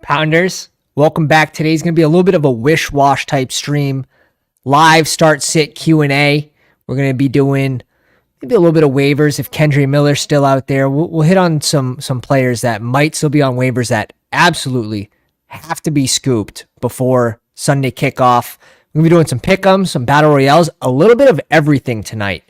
Pounders, welcome back. Today's going to be a little bit of a wish-wash type stream. Live start-sit Q&A. We're going to be doing maybe a little bit of waivers if Kendre Miller's still out there. We'll hit on some players that might still be on waivers that absolutely have to be scooped before Sunday kickoff. We're going to be doing some pick'ems, some battle royales, a little bit of everything tonight.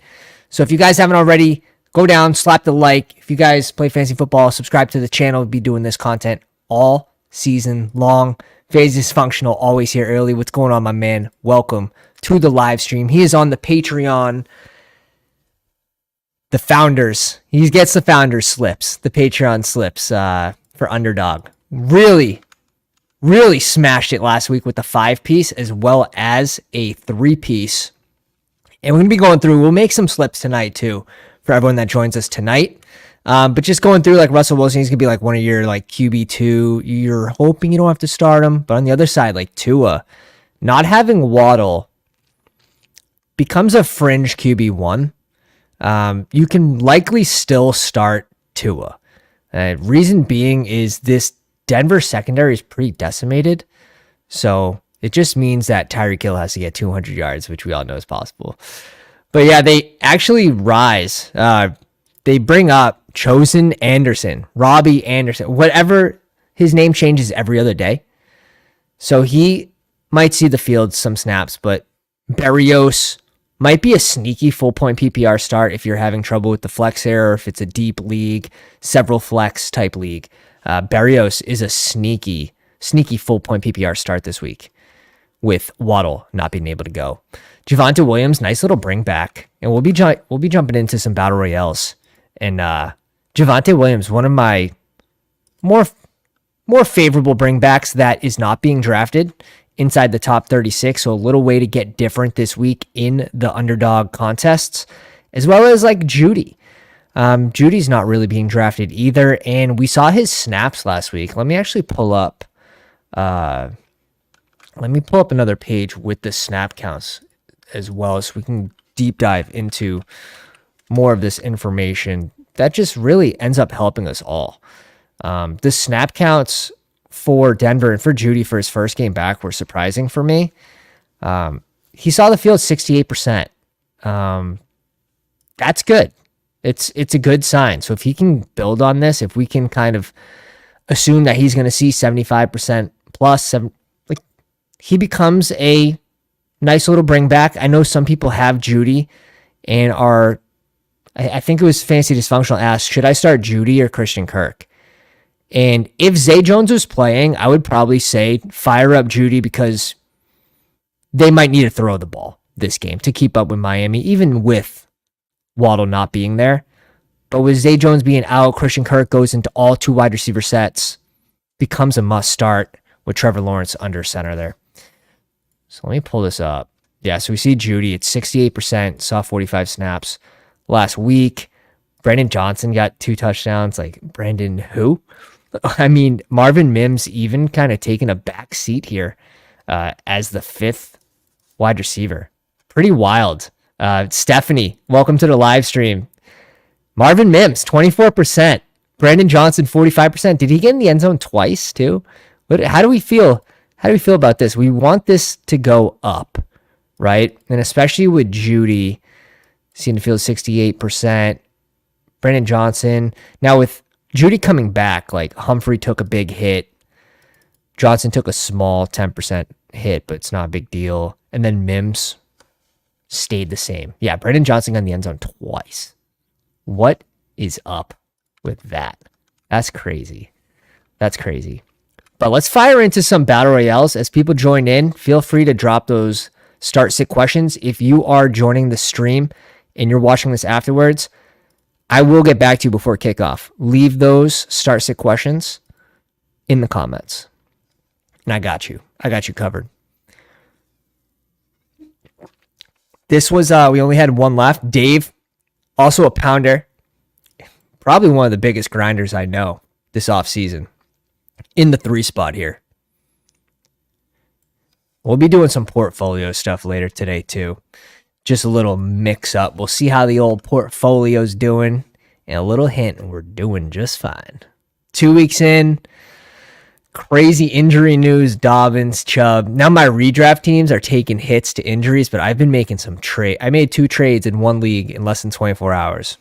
So if you guys haven't already, go down, slap the like. If you guys play fantasy football, subscribe to the channel. We'll be doing this content all season long. Phase Dysfunctional, always here early. What's going on, my man? Welcome to the live stream. He is on the Patreon. The founders. He gets the founders slips, the Patreon slips for Underdog. Really smashed it last week with the 5-piece as well as a 3-piece. And we're going to be going through, we'll make some slips tonight too for everyone that joins us tonight. But just going through like Russell Wilson, he's going to be like one of your like QB2. You're hoping you don't have to start him. But on the other side, like Tua, not having Waddle becomes a fringe QB1. You can likely still start Tua. Reason being is this Denver secondary is pretty decimated. So it just means that Tyreek Hill has to get 200 yards, which we all know is possible. But yeah, they actually rise. They bring up Chosen Anderson, Robbie Anderson, whatever his name changes every other day. So he might see the field some snaps, but Berrios might be a sneaky full point PPR start if you're having trouble with the flex error, if it's a deep league, several flex type league. Berrios is a sneaky full point PPR start this week with Waddle not being able to go. Javonte Williams, nice little bring back, and we'll be jumping into some battle royales. And Javonte Williams, one of my more favorable bringbacks that is not being drafted inside the top 36. So a little way to get different this week in the Underdog contests, as well as like Judy. Judy's not really being drafted either, and we saw his snaps last week. Let me actually pull up. Let me pull up another page with the snap counts as well, so we can deep dive into more of this information that just really ends up helping us all. The snap counts for Denver and for Judy for his first game back were surprising for me. He saw the field 68%. That's good. It's a good sign. So if he can build on this, if we can kind of assume that he's going to see 75% plus, he becomes a nice little bring back. I know some people have Judy and are, I think it was Fantasy Dysfunctional asked, should I start Judy or Christian Kirk? And if Zay Jones was playing, I would probably say fire up Judy because they might need to throw the ball this game to keep up with Miami, even with Waddle not being there. But with Zay Jones being out, Christian Kirk goes into all 2 wide receiver sets, becomes a must start with Trevor Lawrence under center there. So let me pull this up. Yeah, so we see Judy, it's 68%, saw 45 snaps last week. Brandon Johnson got 2 touchdowns. Like, Brandon who? I mean, Marvin Mims even kind of taking a back seat here as the 5th wide receiver. Pretty wild. Stephanie, welcome to the live stream. Marvin Mims, 24%. Brandon Johnson, 45%. Did he get in the end zone twice too? How do we feel? How do we feel about this? We want this to go up, right? And especially with Judy, seeing the field 68%. Brandon Johnson. Now with Judy coming back, like Humphrey took a big hit. Johnson took a small 10% hit, but it's not a big deal. And then Mims stayed the same. Yeah, Brandon Johnson got in the end zone twice. What is up with that? That's crazy. That's crazy. But let's fire into some battle royales as people join in. Feel free to drop those start sit questions. If you are joining the stream and you're watching this afterwards, I will get back to you before kickoff. Leave those start sit questions in the comments. And I got you. I got you covered. This was, we only had one left. Dave, also a pounder. Probably one of the biggest grinders I know this offseason. In the 3 spot here. We'll be doing some portfolio stuff later today too. Just a little mix up. We'll see how the old portfolio's doing. And a little hint, we're doing just fine. 2 weeks in, Crazy injury news, Dobbins, Chubb. Now my redraft teams are taking hits to injuries, but I've been making some trade. I made 2 trades in one league in less than 24 hours.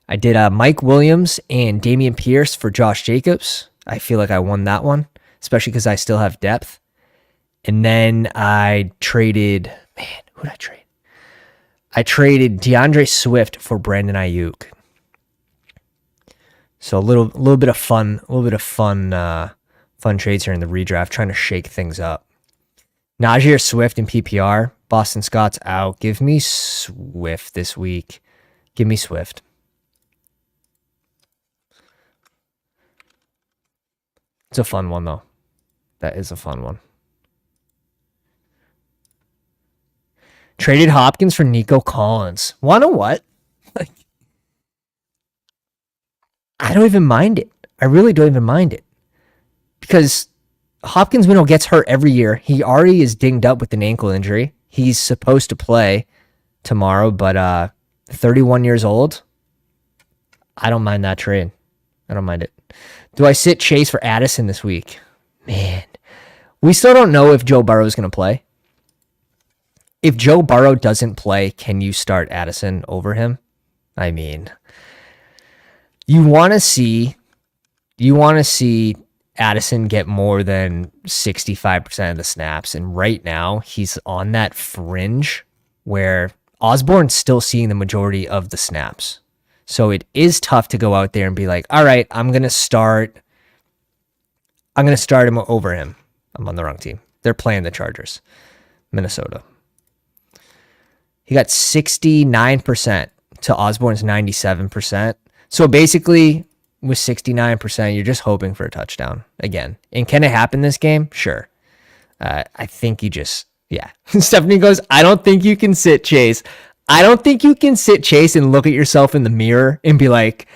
I did Mike Williams and Damian Pierce for Josh Jacobs. I feel like I won that one, especially because I still have depth. And then I traded, who did I trade? I traded DeAndre Swift for Brandon Ayuk. So a little bit of fun trades here in the redraft, trying to shake things up. Najee or Swift in PPR. Boston Scott's out. Give me Swift this week. Give me Swift. It's a fun one, though. That is a fun one. Traded Hopkins for Nico Collins. Wanna what? Like, I don't even mind it. I really don't even mind it. Because Hopkins gets hurt every year. He already is dinged up with an ankle injury. He's supposed to play tomorrow, but 31 years old. I don't mind that trade. I don't mind it. Do I sit Chase for Addison this week? Man, we still don't know if Joe Burrow is going to play. If Joe Burrow doesn't play, can you start Addison over him? I mean, you want to see Addison get more than 65% of the snaps, and right now he's on that fringe where Osborne's still seeing the majority of the snaps. So it is tough to go out there and be like, all right, I'm going to start him over him. I'm on the wrong team. They're playing the Chargers. Minnesota. He got 69% to Osborne's 97%. So basically, with 69%, you're just hoping for a touchdown again. And can it happen this game? Sure. I think Stephanie goes, I don't think you can sit Chase. I don't think you can sit Chase and look at yourself in the mirror and be like,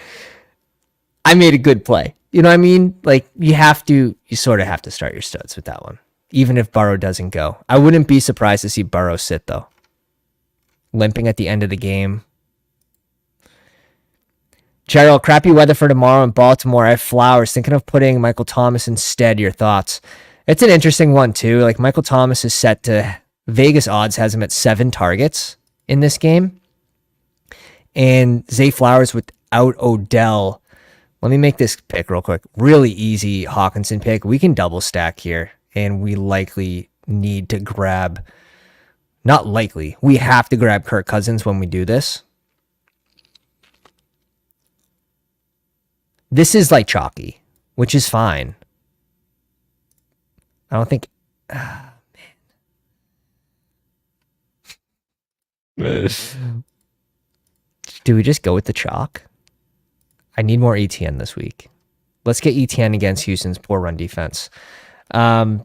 I made a good play. You know what I mean? Like, you sort of have to start your studs with that one, even if Burrow doesn't go. I wouldn't be surprised to see Burrow sit, though. Limping at the end of the game. Gerald, crappy weather for tomorrow in Baltimore. I have Flowers. Thinking of putting Michael Thomas instead. Your thoughts? It's an interesting one, too. Like, Michael Thomas is set to... Vegas odds has him at 7 targets in this game. And Zay Flowers without Odell. Let me make this pick real quick. Really easy Hawkinson pick. We can double stack here. And we likely need to grab... Not likely. We have to grab Kirk Cousins when we do this. This is like chalky, which is fine. I don't think... man. Do we just go with the chalk? I need more ETN this week. Let's get ETN against Houston's poor run defense. I'm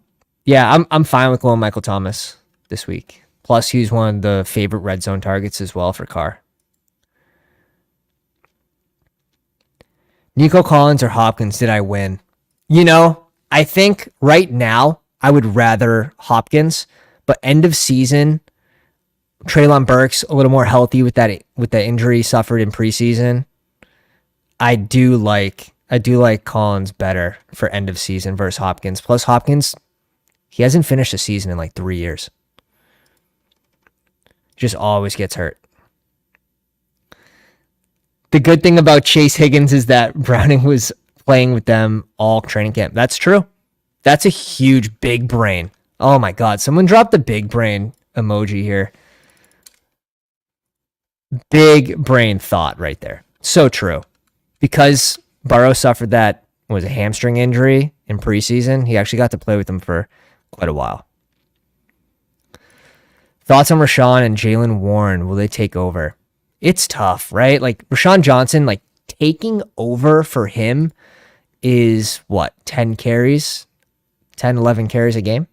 fine with going Michael Thomas this week. Plus, he's one of the favorite red zone targets as well for Carr. Nico Collins or Hopkins, did I win? I think right now I would rather Hopkins, but end of season, Treylon Burks a little more healthy with that injury he suffered in preseason. I do like Collins better for end of season versus Hopkins. Plus Hopkins, he hasn't finished a season in like 3 years. Just always gets hurt. The good thing about Chase Higgins is that Browning was playing with them all training camp. That's true. That's a huge big brain. Oh my God. Someone dropped the big brain emoji here. Big brain thought right there. So true. Because Burrow suffered that was a hamstring injury in preseason, he actually got to play with them for quite a while. Thoughts on Rashawn and Jaylen Warren? Will they take over? It's tough, right? Like Rashawn Johnson, like taking over for him is what? 10 carries, 10, 11 carries a game.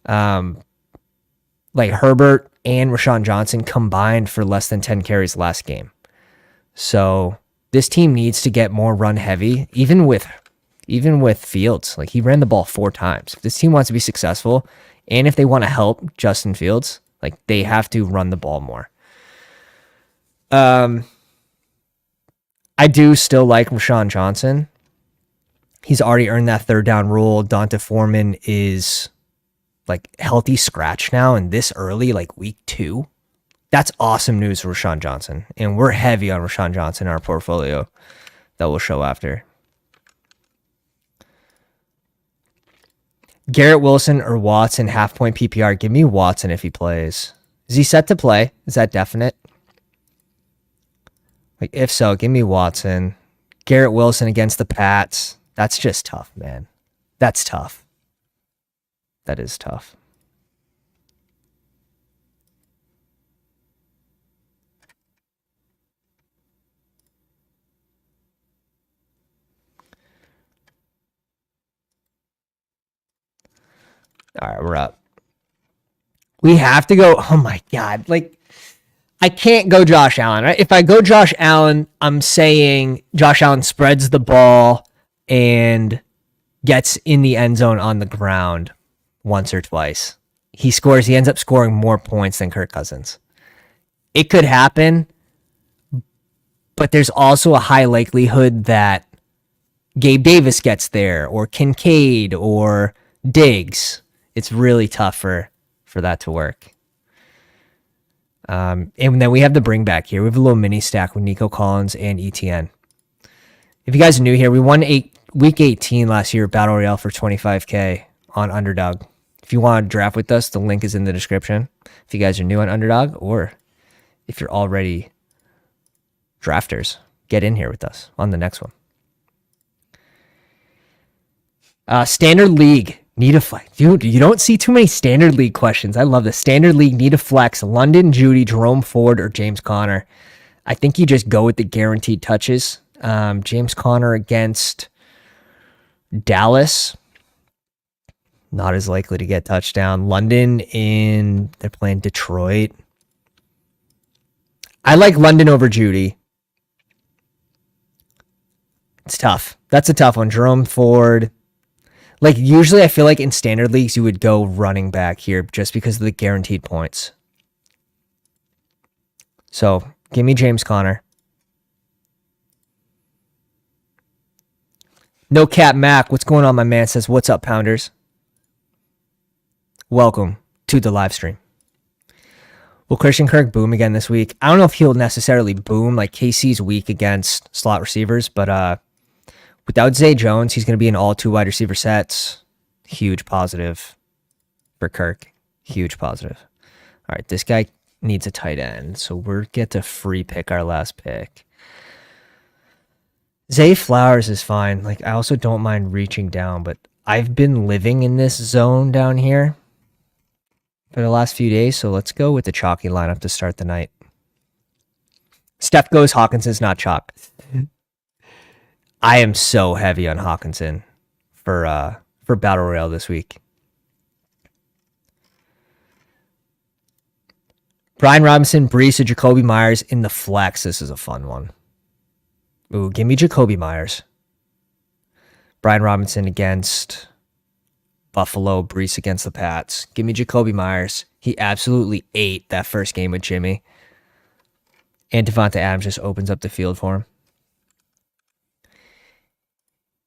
Like Herbert and Rashawn Johnson combined for less than 10 carries last game. So this team needs to get more run heavy, even with Fields. Like he ran the ball 4 times. If this team wants to be successful, and if they want to help Justin Fields, like they have to run the ball more. I do still like Rashawn Johnson. He's already earned that third down role. Donta Foreman is like healthy scratch now, and this early, like week 2. That's awesome news for Rashawn Johnson. And we're heavy on Rashawn Johnson in our portfolio that will show after. Garrett Wilson or Watson, half-point PPR. Give me Watson if he plays. Is he set to play? Is that definite? Like, if so, give me Watson. Garrett Wilson against the Pats. That's just tough, man. That's tough. That is tough. All right, we're up. We have to go. Oh my God. Like, I can't go Josh Allen, right? If I go Josh Allen, I'm saying Josh Allen spreads the ball and gets in the end zone on the ground once or twice. He ends up scoring more points than Kirk Cousins. It could happen, but there's also a high likelihood that Gabe Davis gets there, or Kincaid, or Diggs. It's really tough for that to work. And then we have the bring back here. We have a little mini stack with Nico Collins and ETN. If you guys are new here, we won week 18 last year, Battle Royale for 25K on Underdog. If you want to draft with us, the link is in the description. If you guys are new on Underdog, or if you're already drafters, get in here with us on the next one. Standard League. Need a flex. Dude, you don't see too many Standard League questions. I love this. Standard League, need a flex. London, Judy, Jerome Ford, or James Conner. I think you just go with the guaranteed touches. James Conner against Dallas. Not as likely to get touchdown. London they're playing Detroit. I like London over Judy. It's tough. That's a tough one. Jerome Ford. Like, usually I feel like in standard leagues, you would go running back here just because of the guaranteed points. So, give me James Conner. No Cap Mac, what's going on, my man? Says, what's up, Pounders? Welcome to the live stream. Will Christian Kirk boom again this week? I don't know if he'll necessarily boom. Like, KC's weak against slot receivers, but without Zay Jones, he's going to be in all 2 wide receiver sets. Huge positive for Kirk. Huge positive. All right, this guy needs a tight end, so we'll get to free pick our last pick. Zay Flowers is fine. Like, I also don't mind reaching down, but I've been living in this zone down here for the last few days, so let's go with the chalky lineup to start the night. Steph goes, Hawkinson's not chalk. I am so heavy on Hawkinson for Battle Royale this week. Brian Robinson, Brees, or Jacoby Myers in the flex. This is a fun one. Ooh, give me Jacoby Myers. Brian Robinson against Buffalo, Brees against the Pats. Give me Jacoby Myers. He absolutely ate that first game with Jimmy. And Devonta Adams just opens up the field for him.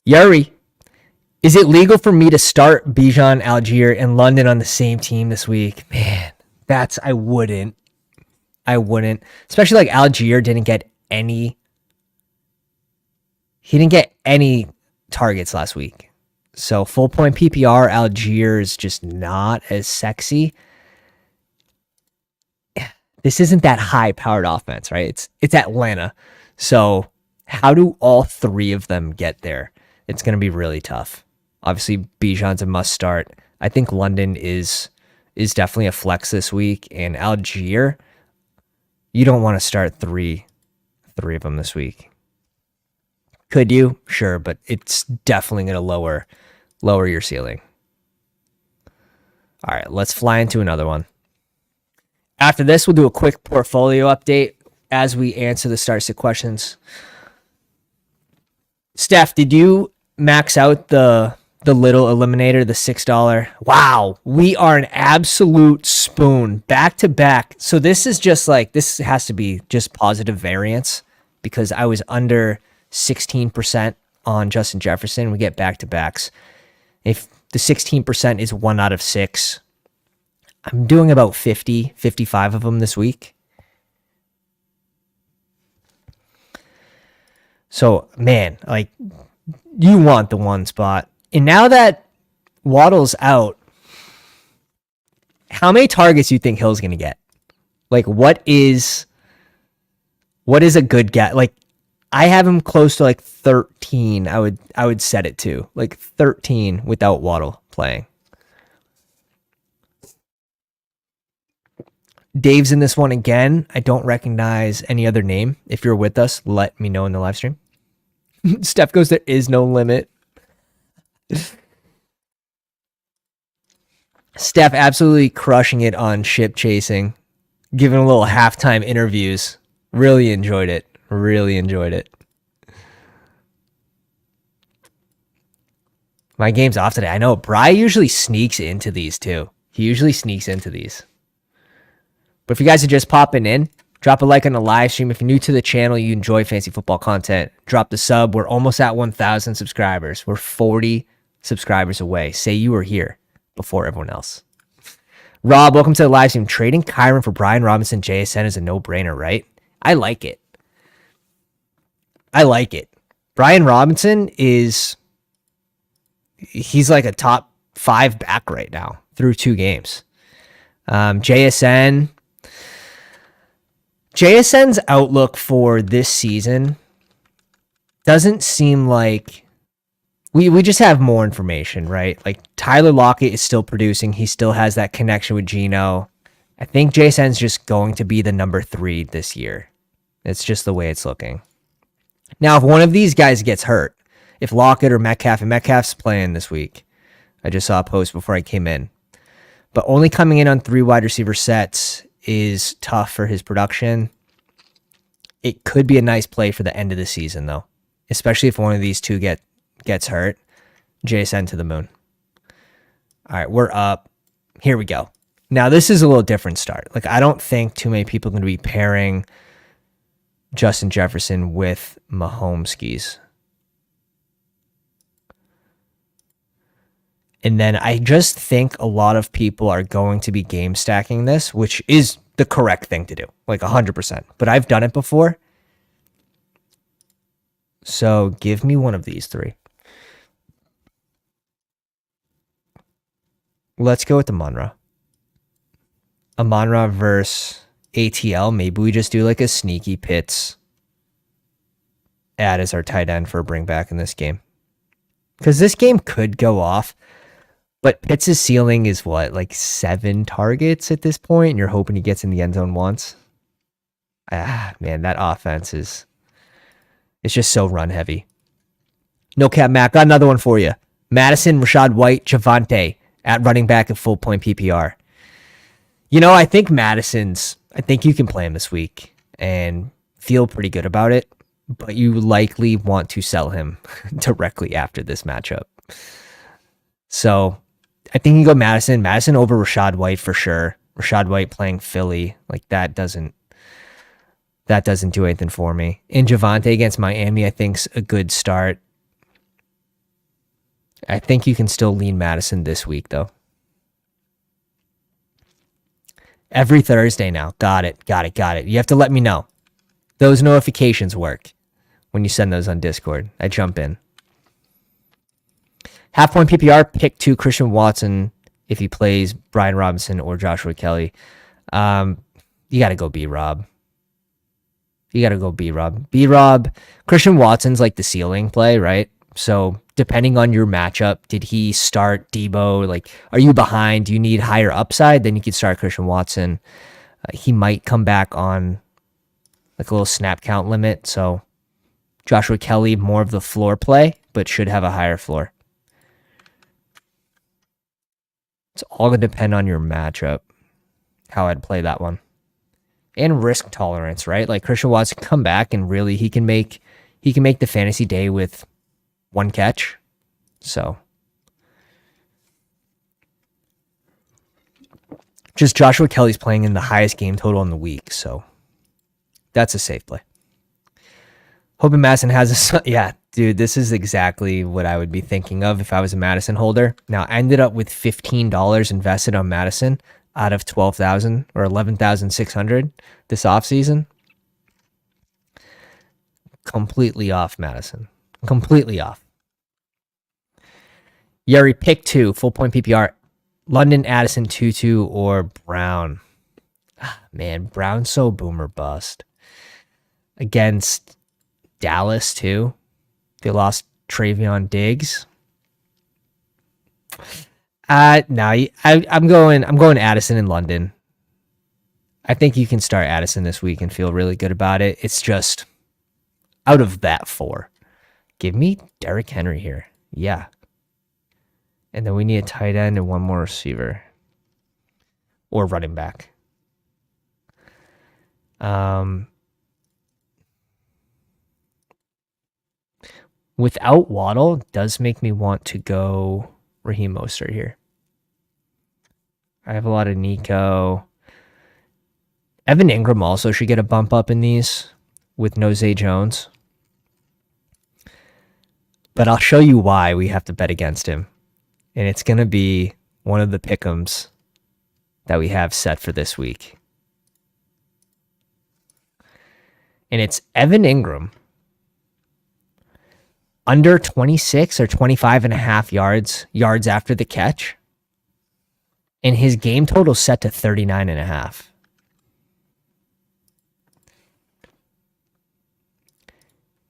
Yuri, is it legal for me to start Bijan, Algier, and London on the same team this week? Man, I wouldn't. Especially like Algier didn't get any targets last week. So full point PPR, Algier is just not as sexy. This isn't that high powered offense, right? It's Atlanta. So how do all 3 of them get there? It's going to be really tough. Obviously, Bijan's a must start. I think London is definitely a flex this week. And Algier, you don't want to start three of them this week. Could you? Sure, but it's definitely going to lower your ceiling. All right, let's fly into another one. After this, we'll do a quick portfolio update as we answer the start sit questions. Steph, did you max out the little Eliminator, the $6? Wow, we are an absolute spoon back to back. So this is just like, this has to be just positive variance because I was under 16% on Justin Jefferson. We get back-to-backs. If the 16% is 1 out of 6, I'm doing about 50, 55 of them this week. So, man, like, you want the 1 spot. And now that Waddle's out, how many targets do you think Hill's going to get? Like, what is a good guess? Like, I have him close to like 13. I would set it to like 13 without Waddle playing. Dave's in this one again. I don't recognize any other name. If you're with us, let me know in the live stream. Steph goes, there is no limit. Steph absolutely crushing it on ship chasing, giving a little halftime interviews. Really enjoyed it. Really enjoyed it. My game's off today. I know. Bri usually sneaks into these too. He usually sneaks into these. But if you guys are just popping in, drop a like on the live stream. If you're new to the channel, you enjoy fantasy football content, drop the sub. We're almost at 1,000 subscribers. We're 40 subscribers away. Say you were here before everyone else. Rob, welcome to the live stream. Trading Kyron for Brian Robinson JSN is a no-brainer, right? I like it. I like it. Brian Robinson he's like a top 5 back right now through 2 games. JSN's outlook for this season doesn't seem like we just have more information, right? Like Tyler Lockett is still producing. He still has that connection with Geno. I think JSN's just going to be the number 3 this year. It's just the way it's looking. Now, if one of these guys gets hurt, if Lockett or Metcalf, and Metcalf's playing this week, I just saw a post before I came in, but only coming in on 3 wide receiver sets is tough for his production. It could be a nice play for the end of the season, though, especially if one of these 2 gets hurt. JSN to the moon. All right, we're up. Here we go. Now, this is a little different start. Like, I don't think too many people are going to be pairing Justin Jefferson with Mahomes skis. And then I just think a lot of people are going to be game stacking this, which is the correct thing to do, like 100%. But I've done it before. So give me one of these 3. Let's go with Amon-Ra. Amon-Ra versus ATL. Maybe we just do like a sneaky Pitts add as our tight end for a bring back in this game. Because this game could go off. But Pitts' ceiling is what, like 7 targets at this point, and you're hoping he gets in the end zone once? Man, that offense it's just so run heavy. No cap, Mac. Got another one for you. Madison, Rashad White, Javonte at running back at full point PPR. You know, I think you can play him this week and feel pretty good about it, but you likely want to sell him directly after this matchup. So I think you go Madison over Rashad White for sure. Rashad White playing Philly, like that doesn't do anything for me. And Javonte against Miami, I think's a good start. I think you can still lean Madison this week though. Every Thursday now. Got it. You have to let me know. Those notifications work when you send those on Discord. I jump in. Half point PPR, pick 2 Christian Watson if he plays Brian Robinson or Joshua Kelly. You got to go B-Rob. B-Rob, Christian Watson's like the ceiling play, right? So depending on your matchup, did he start Debo? Like, are you behind? Do you need higher upside? Then you could start Christian Watson. He might come back on like a little snap count limit. So Joshua Kelly, more of the floor play, but should have a higher floor. It's all going to depend on your matchup, how I'd play that one. And risk tolerance, right? Like Christian Watson come back and really he can make the fantasy day with 1 catch. So just Joshua Kelly's playing in the highest game total in the week, so that's a safe play. Hoping Madison has a... Yeah, dude, this is exactly what I would be thinking of if I was a Madison holder. Now, I ended up with $15 invested on Madison out of 12,000 or 11,600 this offseason. Completely off Madison. Completely off. Yeri, pick 2, full point PPR. London, Addison, Tutu, or Brown. Man, Brown's so boomer bust. Against Dallas, too. They lost Travion Diggs. No, I'm going Addison in London. I think you can start Addison this week and feel really good about it. It's just out of that 4. Give me Derrick Henry here. Yeah. And then we need a tight end and one more receiver. Or running back. Without Waddle, does make me want to go Raheem Mostert here. I have a lot of Nico. Evan Ingram also should get a bump up in these with no Zay Jones. But I'll show you why we have to bet against him. And it's going to be one of the pick'ems that we have set for this week. And it's Evan Ingram under 26 or 25 and a half yards after the catch. And his game total set to 39 and a half.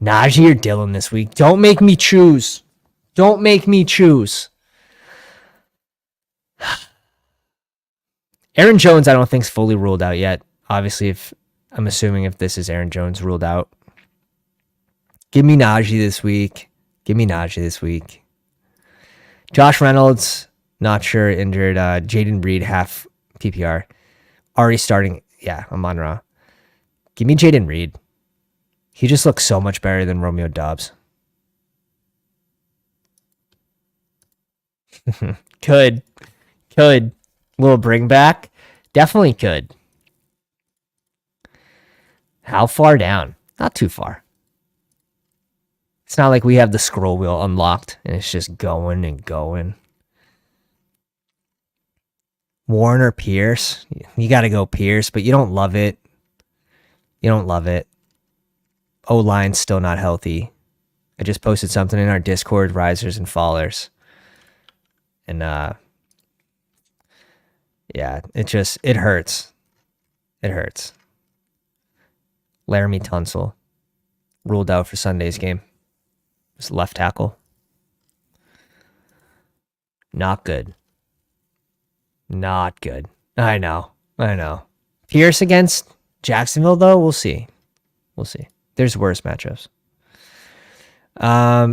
Najee or Dillon this week. Don't make me choose. Don't make me choose. Aaron Jones, I don't think is fully ruled out yet. Obviously, I'm assuming if this is Aaron Jones ruled out. Give me Najee this week. Josh Reynolds, not sure, injured. Jaden Reed, half PPR. Already starting. Yeah, I'm on Raw. Give me Jaden Reed. He just looks so much better than Romeo Doubs. Could. Little bring back. Definitely could. How far down? Not too far. It's not like we have the scroll wheel unlocked and it's just going and going. Warner, Pierce. You got to go Pierce, but you don't love it. O-line's still not healthy. I just posted something in our Discord, risers and fallers. And yeah, it hurts. Laramie Tunsil ruled out for Sunday's game. It's left tackle. Not good. I know. Pierce against Jacksonville, though, we'll see. There's worse matchups.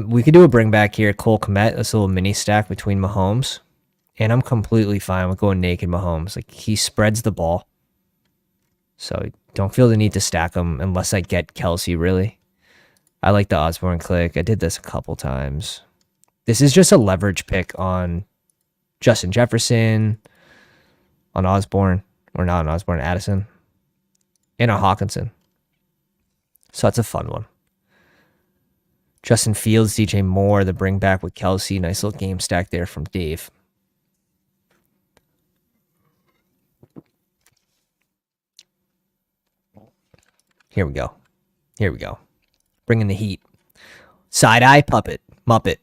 We could do a bring back here. Cole Kmet. That's a little mini stack between Mahomes. And I'm completely fine with going naked Mahomes. Like, he spreads the ball. So don't feel the need to stack him unless I get Kelsey, really. I like the Osborne click. I did this a couple times. This is just a leverage pick on Justin Jefferson, on Osborne, or not on Osborne, Addison, and on Hawkinson. So that's a fun one. Justin Fields, DJ Moore, the bring back with Kelsey. Nice little game stack there from Dave. Here we go. Bringing the heat. Side-eye Muppet.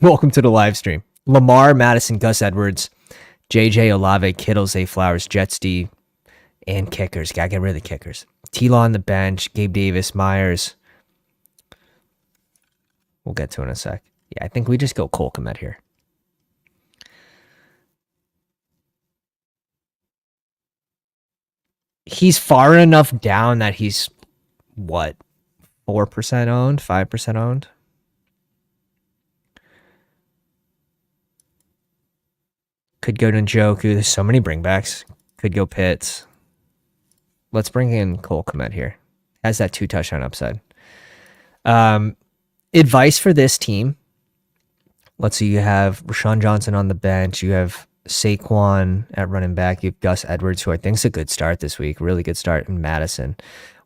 Welcome to the live stream. Lamar, Madison, Gus Edwards, JJ, Olave, Kittle, Zay Flowers, Jets D, and kickers. Gotta get rid of the kickers. T-Law on the bench, Gabe Davis, Myers. We'll get to it in a sec. Yeah, I think we just go Cole Kmet here. He's far enough down that he's, 4% owned, 5% owned? Could go to Njoku. There's so many bringbacks. Could go Pitts. Let's bring in Cole Kmet here. Has that 2 touchdown upside. Advice for this team. Let's see. You have Rashawn Johnson on the bench. You have Saquon at running back. You have Gus Edwards, who I think is a good start this week. Really good start in Madison.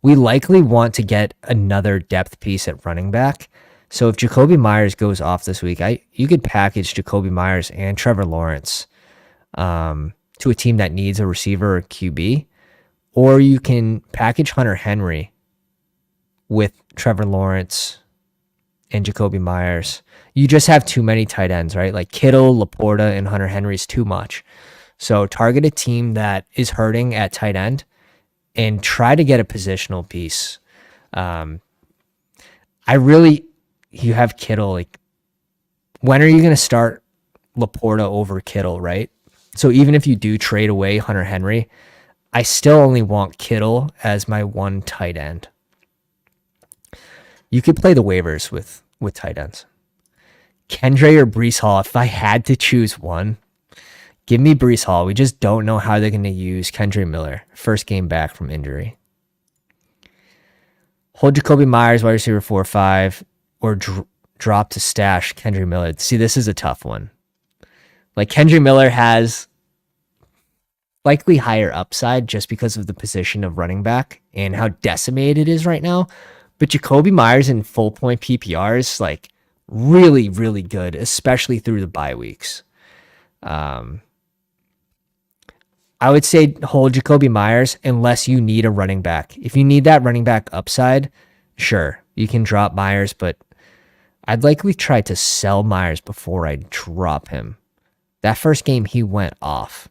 we likely want to get another depth piece at running back. So if Jacoby Myers goes off this week, you could package Jacoby Myers and Trevor Lawrence to a team that needs a receiver or QB, or you can package Hunter Henry with Trevor Lawrence and Jacoby Myers. You just have too many tight ends, right? Like Kittle, Laporta, and Hunter Henry is too much. So target a team that is hurting at tight end and try to get a positional piece. You have Kittle. Like, when are you going to start Laporta over Kittle, right? So even if you do trade away Hunter Henry, I still only want Kittle as my one tight end. You could play the waivers with tight ends. Kendre or Breece Hall, if I had to choose one, give me Breece Hall. We just don't know how they're going to use Kendre Miller. First game back from injury. Hold Jacoby Myers, wide receiver 4 or 5, or drop to stash Kendre Miller. See, this is a tough one. Like, Kendre Miller has likely higher upside just because of the position of running back and how decimated it is right now. But Jacoby Myers in full point PPR is like really, really good, especially through the bye weeks. I would say hold Jacoby Myers unless you need a running back. If you need that running back upside, sure, you can drop Myers, but I'd likely try to sell Myers before I drop him. That first game, he went off.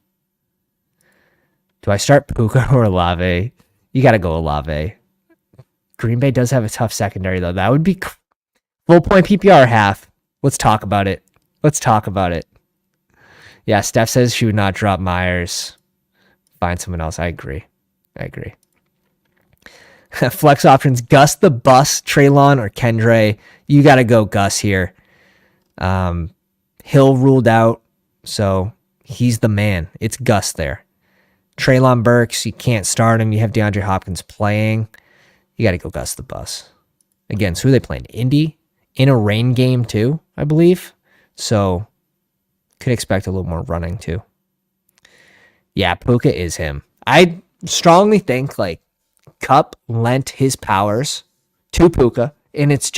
Do I start Puka or Olave? You got to go Olave. Green Bay does have a tough secondary, though. That would be full point PPR half. Let's talk about it. Yeah, Steph says she would not drop Myers. Find someone else. I agree. Flex options, Gus the Bus, Treylon, or Kendre. You got to go Gus here. Hill ruled out, so he's the man. It's Gus there. Treylon Burks, you can't start him. You have DeAndre Hopkins playing. You got to go Gus the Bus. Again, so who are they playing? Indy? In a rain game too, I believe. So could expect a little more running too. Yeah, Puka is him. I strongly think like Kupp lent his powers to Puka, and it's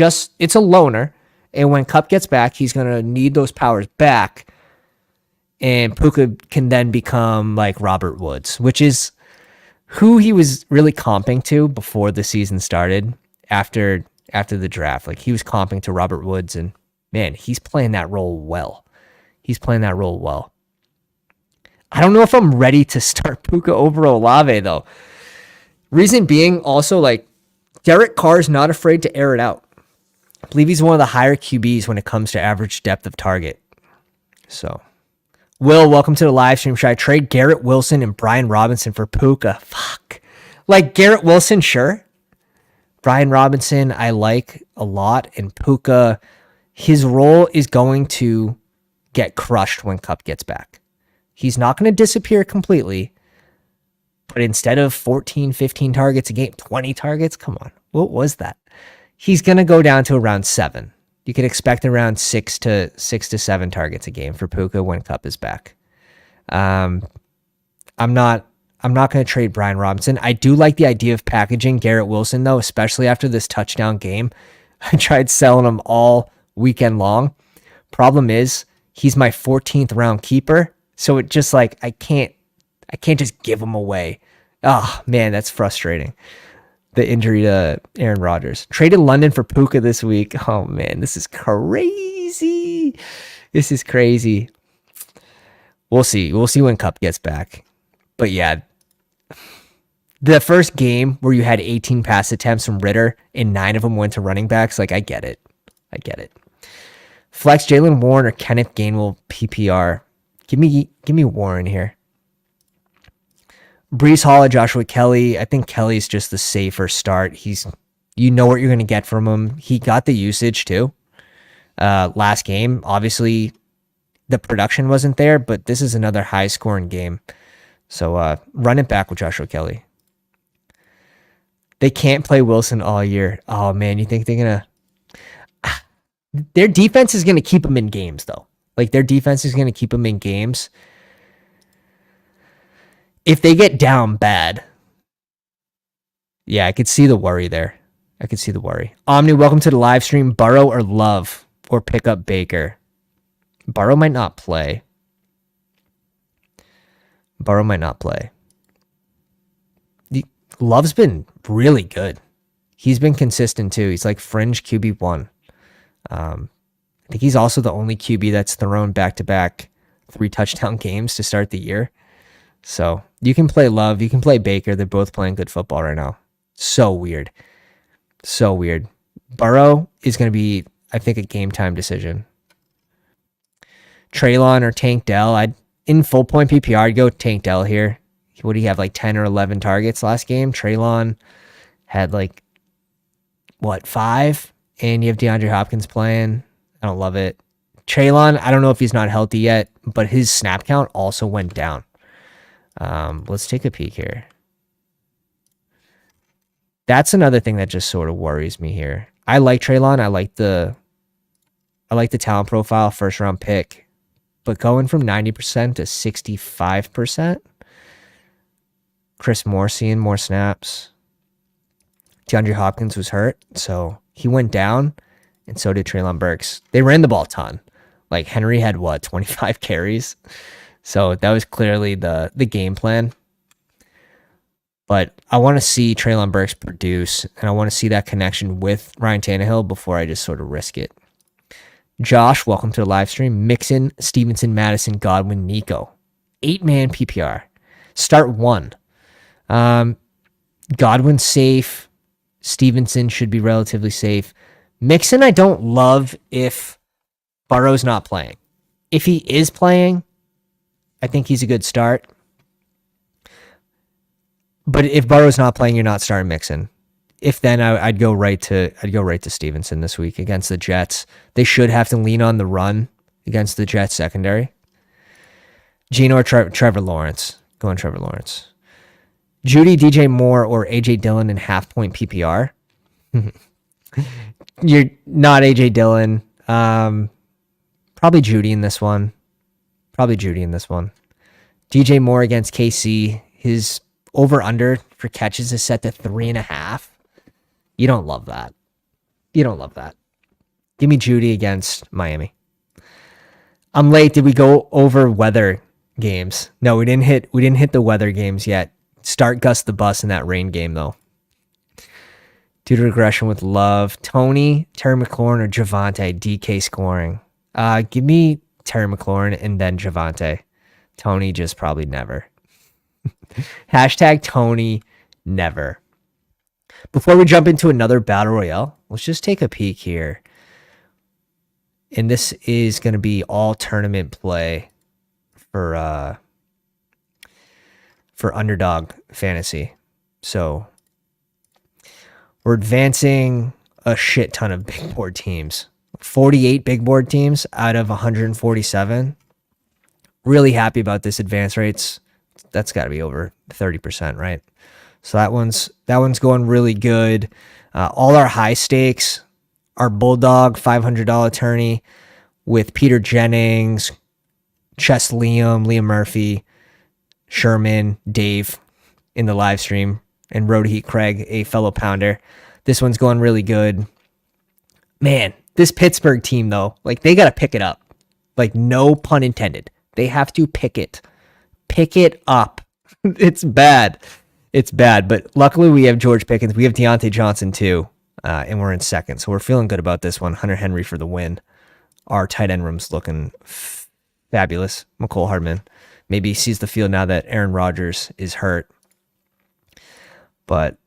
a loner. And when Kupp gets back, he's going to need those powers back. And Puka can then become like Robert Woods, which is who he was really comping to before the season started after the draft. Like, he was comping to Robert Woods, and man, he's playing that role well. I don't know if I'm ready to start Puka over Olave, though. Reason being, also, like, Derek Carr's not afraid to air it out. I believe he's one of the higher QBs when it comes to average depth of target. So, Will, welcome to the live stream. Should I trade Garrett Wilson and Brian Robinson for Puka? Fuck. Like, Garrett Wilson, sure. Brian Robinson, I like a lot. And Puka, his role is going to get crushed when Kupp gets back. He's not going to disappear completely. But instead of 14, 15 targets a game, 20 targets, come on. What was that? He's going to go down to around 7. You could expect around 6 to 7 targets a game for Puka when Kupp is back. I'm not going to trade Brian Robinson. I do like the idea of packaging Garrett Wilson, though, especially after this touchdown game. I tried selling him all weekend long. Problem is, he's my 14th round keeper, so it just like I can't just give him away. Oh man, that's frustrating. The injury to Aaron Rodgers. Traded London for Puka this week. Oh man, this is crazy. We'll see when Kupp gets back. But yeah, the first game where you had 18 pass attempts from Ritter and 9 of them went to running backs, like, I get it. Flex Jalen Warren or Kenneth Gainwell PPR. Give me Warren here. Breece Hall or Joshua Kelly. I think Kelly's just the safer start. You know what you're going to get from him. He got the usage too. Last game, obviously the production wasn't there, but this is another high scoring game. So run it back with Joshua Kelly. They can't play Wilson all year. Oh man, you think they're going to... Their defense is going to keep them in games, though. Like, their defense is going to keep them in games. If they get down bad, Yeah, I could see the worry there. I could see the worry. Omni, welcome to the live stream. Burrow or Love or pick up Baker. Burrow might not play. Burrow might not play. Love's been really good. He's been consistent too. He's like fringe QB1. I think he's also the only QB that's thrown back-to-back 3 touchdown games to start the year. So you can play Love. You can play Baker. They're both playing good football right now. So weird. So weird. Burrow is going to be, I think, a game time decision. Traylon or Tank Dell. In full point PPR, I'd go Tank Dell here. What do you have, like 10 or 11 targets last game? Traylon had like, 5? And you have DeAndre Hopkins playing. I don't love it. Traylon, I don't know if he's not healthy yet, but his snap count also went down. Let's take a peek here. That's another thing that just sort of worries me here. I like Traylon. I like the talent profile, first round pick, but going from 90% to 65%. Chris Moore seeing more snaps. DeAndre Hopkins was hurt, so he went down, and so did Treylon Burks. They ran the ball a ton. Like Henry had 25 carries. So that was clearly the game plan. But I want to see Treylon Burks produce, and I want to see that connection with Ryan Tannehill before I just sort of risk it. Josh, welcome to the live stream. Mixon, Stevenson, Madison, Godwin, Nico. 8-man PPR. Start 1. Godwin's safe. Stevenson should be relatively safe. Mixon, I don't love if Burrow's not playing. If he is playing, I think he's a good start. But if Burrow's not playing, you're not starting Mixon. If then, I'd go right to Stevenson this week against the Jets. They should have to lean on the run against the Jets secondary. Gino or Trevor Lawrence. Go on Trevor Lawrence. Judy, DJ Moore, or AJ Dillon in half-point PPR. You're not AJ Dillon. Probably Judy in this one. DJ Moore against KC. His over-under for catches is set to 3.5. You don't love that. Give me Judy against Miami. I'm late. Did we go over weather games? No, we didn't hit the weather games yet. Start Gus the Bus in that rain game, though. Due to regression with Love. Tony, Terry McLaurin, or Javonte, DK scoring. Give me Terry McLaurin and then Javonte. Tony just probably never. Hashtag Tony never. Before we jump into another Battle Royale, let's just take a peek here. And this is going to be all tournament play for Underdog Fantasy. So we're advancing a shit ton of big board teams. 48 big board teams out of 147. Really happy about this advance rates. That's got to be over 30%, right? So that one's going really good. All our high stakes, our Bulldog $500 tourney with Peter Jennings, Chess Liam Murphy, Sherman, Dave in the live stream, and Road Heat Craig, a fellow pounder. This one's going really good. Man, this Pittsburgh team, though, like they got to pick it up. Like, no pun intended. They have to pick it. Pick it up. It's bad. But luckily we have George Pickens. We have Deontay Johnson too. And we're in second. So we're feeling good about this one. Hunter Henry for the win. Our tight end room's looking fabulous. McCole Hardman. Maybe he sees the field now that Aaron Rodgers is hurt. But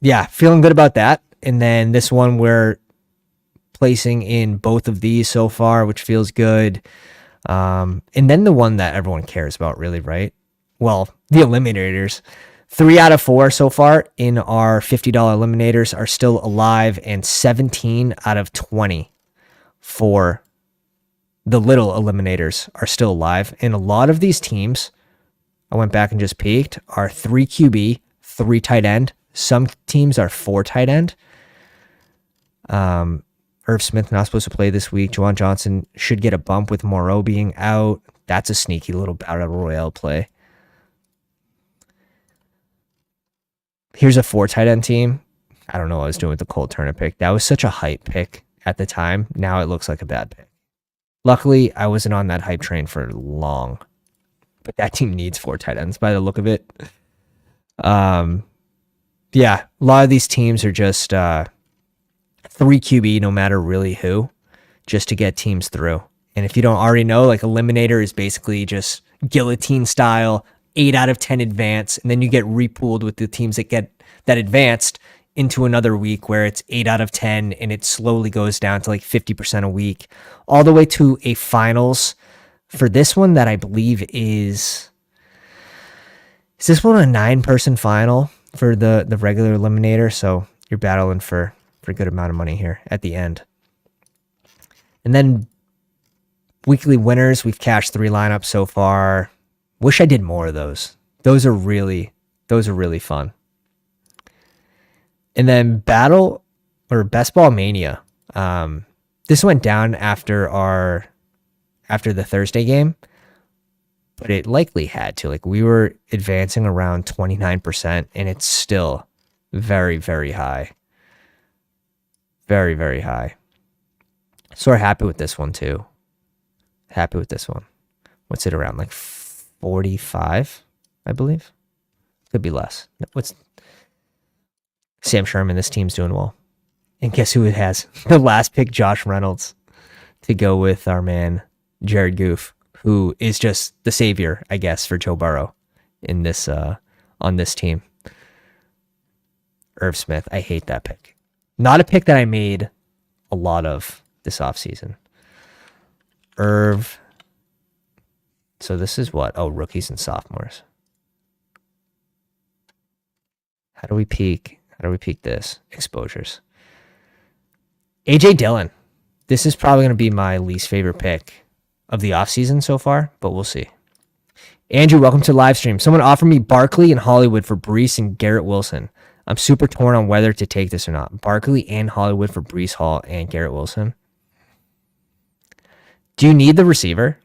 yeah, feeling good about that. And then this one we're placing in both of these so far, which feels good. And then the one that everyone cares about, really, right? Well, the Eliminators. 3 out of 4 so far in our $50 Eliminators are still alive, and 17 out of 20 for the little Eliminators are still alive. And a lot of these teams, I went back and just peeked, are 3 QB, 3 tight end. Some teams are 4 tight end. Irv Smith not supposed to play this week. Juwan Johnson should get a bump with Moreau being out. That's a sneaky little Battle Royale play. Here's a 4 tight end team. I don't know what I was doing with the Cole Turner pick. That was such a hype pick at the time. Now it looks like a bad pick. Luckily, I wasn't on that hype train for long. But that team needs 4 tight ends by the look of it. Yeah, a lot of these teams are just 3 QB, no matter really who, just to get teams through. And if you don't already know, like Eliminator is basically just guillotine style, 8 out of 10 advance, and then you get repooled with the teams that get that advanced into another week where it's 8 out of 10 and it slowly goes down to like 50% a week, all the way to a finals for this one that I believe is this one a 9-person final for the regular Eliminator? So you're battling for a good amount of money here at the end. And then weekly winners, we've cashed 3 lineups so far. Wish I did more of those. Those are really fun. And then Battle or Bestball Mania. This went down after the Thursday game, but it likely had to. Like, we were advancing around 29%, and it's still very, very high. Very, very high. So we're happy with this one too. Happy with this one. What's it around? Like 45, I believe. Could be less. What's Sam Sherman? This team's doing well. And guess who it has? The last pick, Josh Reynolds, to go with our man Jared Goff, who is just the savior, I guess, for Joe Burrow in this on this team. Irv Smith, I hate that pick. Not a pick that I made a lot of this offseason. Irv. So this is what? Oh, rookies and sophomores. How do we peak? How do we peak this? Exposures. AJ Dillon. This is probably going to be my least favorite pick of the offseason so far, but we'll see. Andrew, welcome to the live stream. Someone offered me Barkley and Hollywood for Breece and Garrett Wilson. I'm super torn on whether to take this or not. Barkley and Hollywood for Breece Hall and Garrett Wilson. Do you need the receiver?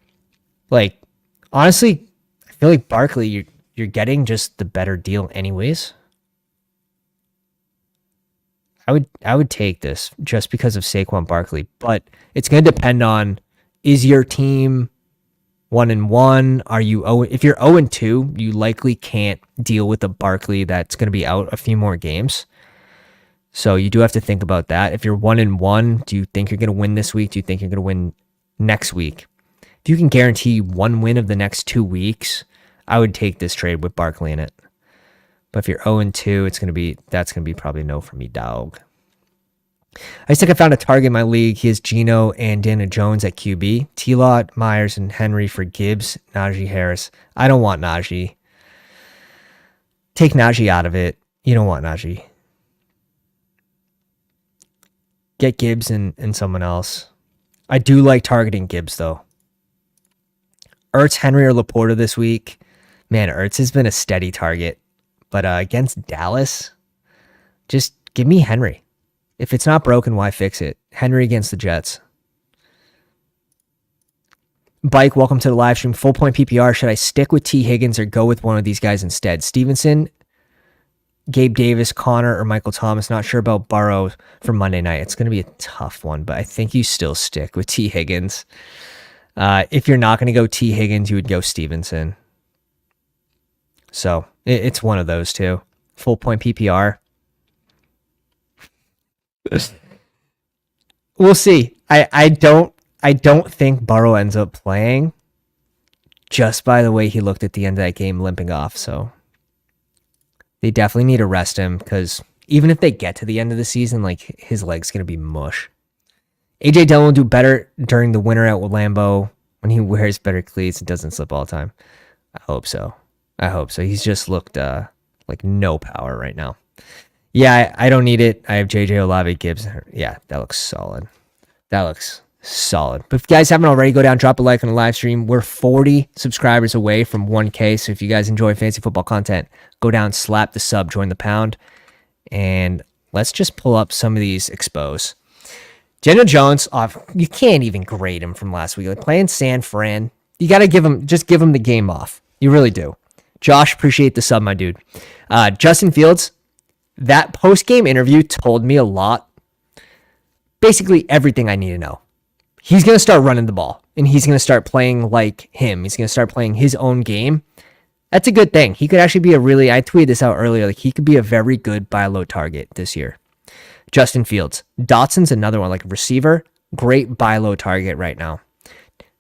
Like, honestly, I feel like Barkley, you're getting just the better deal anyways. I would take this just because of Saquon Barkley, but it's going to depend on, is your team 1-1? Are you 0? If you're 0-2, you likely can't deal with a Barkley that's going to be out a few more games. So you do have to think about that. If you're 1-1, do you think you're going to win this week? Do you think you're going to win next week? If you can guarantee 1 win of the next 2 weeks, I would take this trade with Barkley in it. But if you're 0-2, that's going to be probably no for me, dog. I just think I found a target in my league. He has Geno and Daniel Jones at QB. T-Law, Myers, and Henry for Gibbs, Najee Harris. I don't want Najee. Take Najee out of it. You don't want Najee. Get Gibbs and someone else. I do like targeting Gibbs, though. Ertz, Henry, or Laporta this week. Man, Ertz has been a steady target. But against Dallas, just give me Henry. If it's not broken, why fix it? Henry against the Jets. Bike, welcome to the live stream. Full point PPR. Should I stick with T. Higgins or go with one of these guys instead? Stevenson, Gabe Davis, Connor, or Michael Thomas. Not sure about Burrow for Monday night. It's going to be a tough one, but I think you still stick with T. Higgins. If you're not going to go T. Higgins, you would go Stevenson. So it's one of those two. Full point PPR. We'll see. I don't think Burrow ends up playing just by the way he looked at the end of that game limping off. So they definitely need to rest him because even if they get to the end of the season, like his leg's going to be mush. AJ Dillon will do better during the winter at Lambeau when he wears better cleats and doesn't slip all the time. I hope so. He's just looked like no power right now. Yeah, I don't need it. I have JJ Olave, Gibbs. Yeah, that looks solid. But if you guys haven't already, go down, drop a like on the live stream. We're 40 subscribers away from 1K. So if you guys enjoy fantasy football content, go down, slap the sub, join the pound. And let's just pull up some of these expos. Daniel Jones, you can't even grade him from last week. Like playing San Fran, you got to give him the game off. You really do. Josh, appreciate the sub, my dude. Justin Fields, That post-game interview told me a lot. Basically everything I need to know. He's going to start running the ball, and he's going to start playing like him. He's going to start playing his own game. That's a good thing. He could actually be I tweeted this out earlier, like he could be a very good buy low target this year. Justin Fields. Dotson's another one, like a receiver. Great buy low target right now.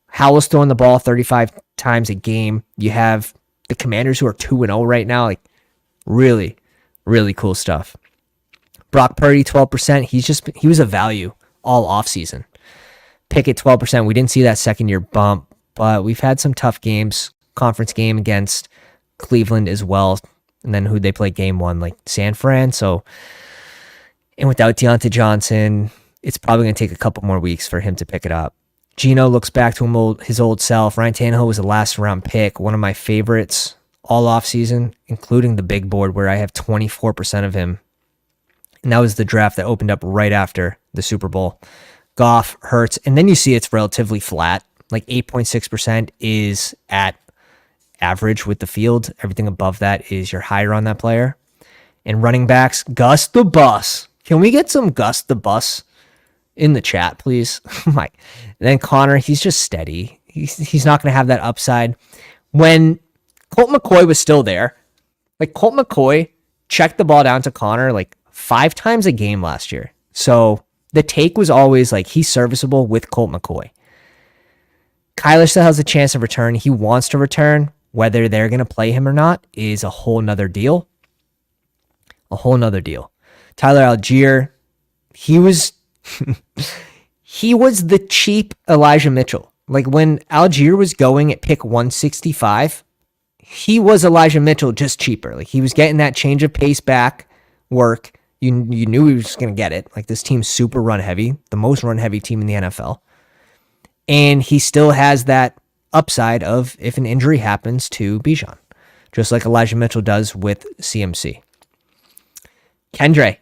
Howell's throwing the ball 35 times a game. You have the Commanders who are 2-0 right now. Like really, really cool stuff. Brock Purdy, 12%. He was a value all offseason. Pickett, 12%. We didn't see that second year bump, but we've had some tough games. Conference game against Cleveland as well. And then who they play game one, like San Fran. So, and without Deontay Johnson, it's probably going to take a couple more weeks for him to pick it up. Geno looks back to his old self. Ryan Tannehill was a last round pick, one of my favorites all offseason, including the big board where I have 24% of him. And that was the draft that opened up right after the Super Bowl. Goff, Hurts, and then you see it's relatively flat. Like 8.6% is at average with the field. Everything above that is you're higher on that player. And running backs, Gus the Bus. Can we get some Gus the Bus in the chat, please? And then Connor, he's just steady. He's not going to have that upside. When Colt McCoy was still there, like Colt McCoy checked the ball down to Connor like 5 times a game last year. So the take was always like he's serviceable with Colt McCoy. Kyler still has a chance of return. He wants to return. Whether they're going to play him or not is a whole nother deal. Tyler Algier, he was the cheap Elijah Mitchell. Like when Algier was going at pick 165, he was Elijah Mitchell, just cheaper. Like he was getting that change of pace back work. You knew he was going to get it. Like this team's super run heavy, the most run heavy team in the NFL. And he still has that upside of if an injury happens to Bijan, just like Elijah Mitchell does with CMC. Kendre,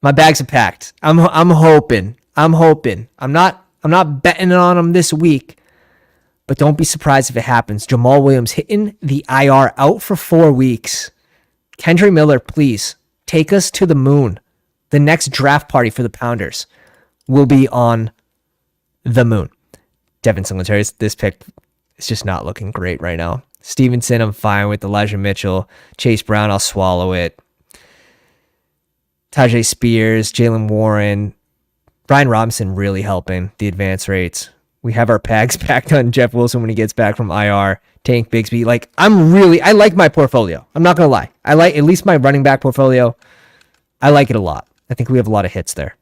my bags are packed. I'm hoping. I'm not betting on him this week, but don't be surprised if it happens. Jamal Williams hitting the IR, out for 4 weeks. Kendre Miller, please take us to the moon. The next draft party for the Pounders will be on the moon. Devin Singletary, this pick is just not looking great right now. Stevenson, I'm fine with. Elijah Mitchell. Chase Brown, I'll swallow it. Tajay Spears, Jalen Warren. Brian Robinson really helping the advance rates. We have our bags packed on Jeff Wilson when he gets back from IR. Tank Bigsby. Like, I like my portfolio. I'm not going to lie. I like at least my running back portfolio. I like it a lot. I think we have a lot of hits there.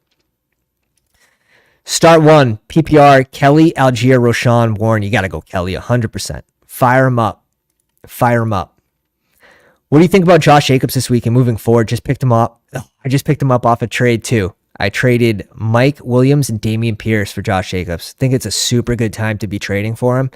Start one, PPR, Kelly, Algier, Roshan, Warren. You got to go Kelly, 100%. Fire him up. What do you think about Josh Jacobs this week and moving forward? Just picked him up. I just picked him up off a trade too. I traded Mike Williams and Dameon Pierce for Josh Jacobs. I think it's a super good time to be trading for him.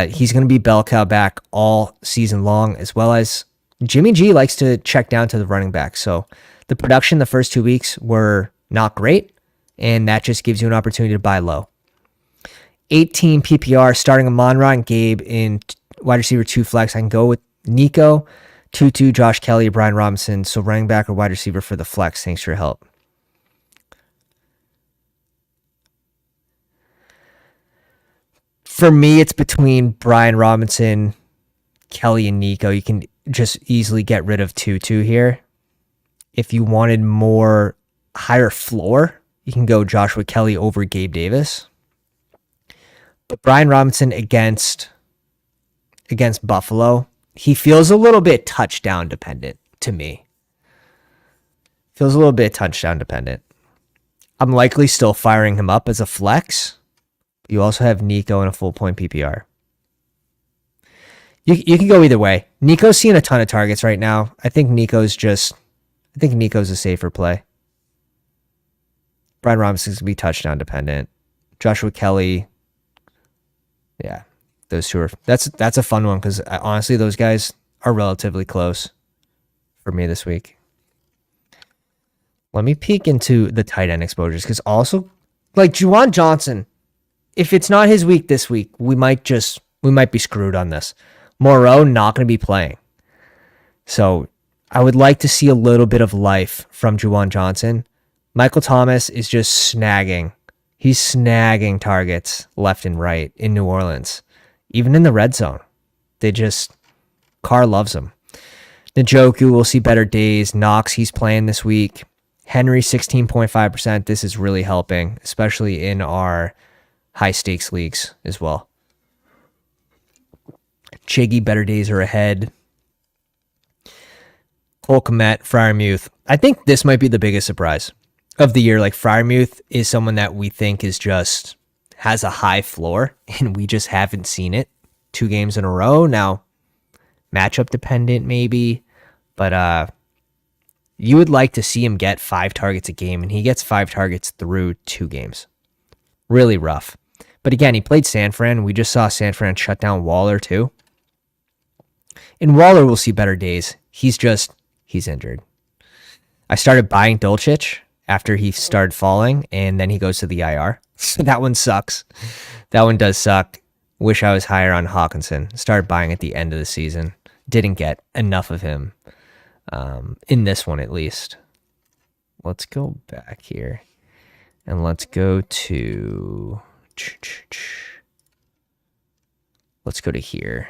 He's going to be bell cow back all season long, as well as Jimmy G likes to check down to the running back. So the production the first 2 weeks were not great, and that just gives you an opportunity to buy low. 18 PPR, starting Amon-Ra and Gabe in wide receiver 2 flex. I can go with Nico, Tutu, Josh Kelly, Brian Robinson. So running back or wide receiver for the flex. Thanks for your help. For me, it's between Brian Robinson, Kelly, and Nico. You can just easily get rid of Tutu here. If you wanted more higher floor, you can go Joshua Kelly over Gabe Davis. But Brian Robinson against Buffalo, he feels a little bit touchdown dependent to me. I'm likely still firing him up as a flex. You also have Nico in a full point PPR. You can go either way. Nico's seeing a ton of targets right now. I think Nico's a safer play. Brian Robinson's going to be touchdown dependent. Joshua Kelly, yeah, those two are. That's a fun one because honestly, those guys are relatively close for me this week. Let me peek into the tight end exposures because also, like Juwan Johnson, if it's not his week this week, we might be screwed on this. Moreau not going to be playing, so I would like to see a little bit of life from Juwan Johnson. Michael Thomas is just snagging. He's snagging targets left and right in New Orleans, even in the red zone. Carr loves him. Njoku will see better days. Knox, he's playing this week. Henry, 16.5%. This is really helping, especially in our high stakes leagues as well. Chiggy, better days are ahead. Cole Kmet, Freiermuth. I think this might be the biggest surprise of the year. Like, Freiermuth is someone that we think is just has a high floor, and we just haven't seen it 2 games in a row. Now, matchup dependent maybe, but you would like to see him get 5 targets a game, and he gets 5 targets through 2 games. Really rough. But again, he played San Fran. We just saw San Fran shut down Waller too. And Waller will see better days. He's injured. I started buying Dulcich after he started falling, and then he goes to the IR. So that one sucks. That one does suck. Wish I was higher on Hawkinson. Started buying at the end of the season. Didn't get enough of him in this one, at least. Let's go back here. And let's go to... Let's go to here.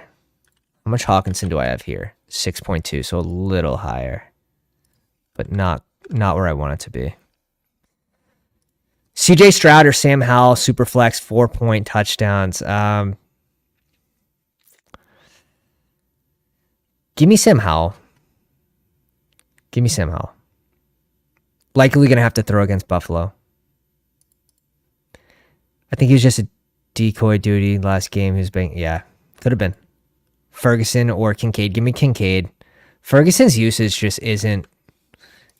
How much Hawkinson do I have here? 6.2, so a little higher. But not where I want it to be. CJ Stroud or Sam Howell, Superflex, 4-point touchdowns. Give me Sam Howell. Likely going to have to throw against Buffalo. I think he was just a decoy duty last game. He was being, could have been. Ferguson or Kincaid. Give me Kincaid. Ferguson's usage just isn't,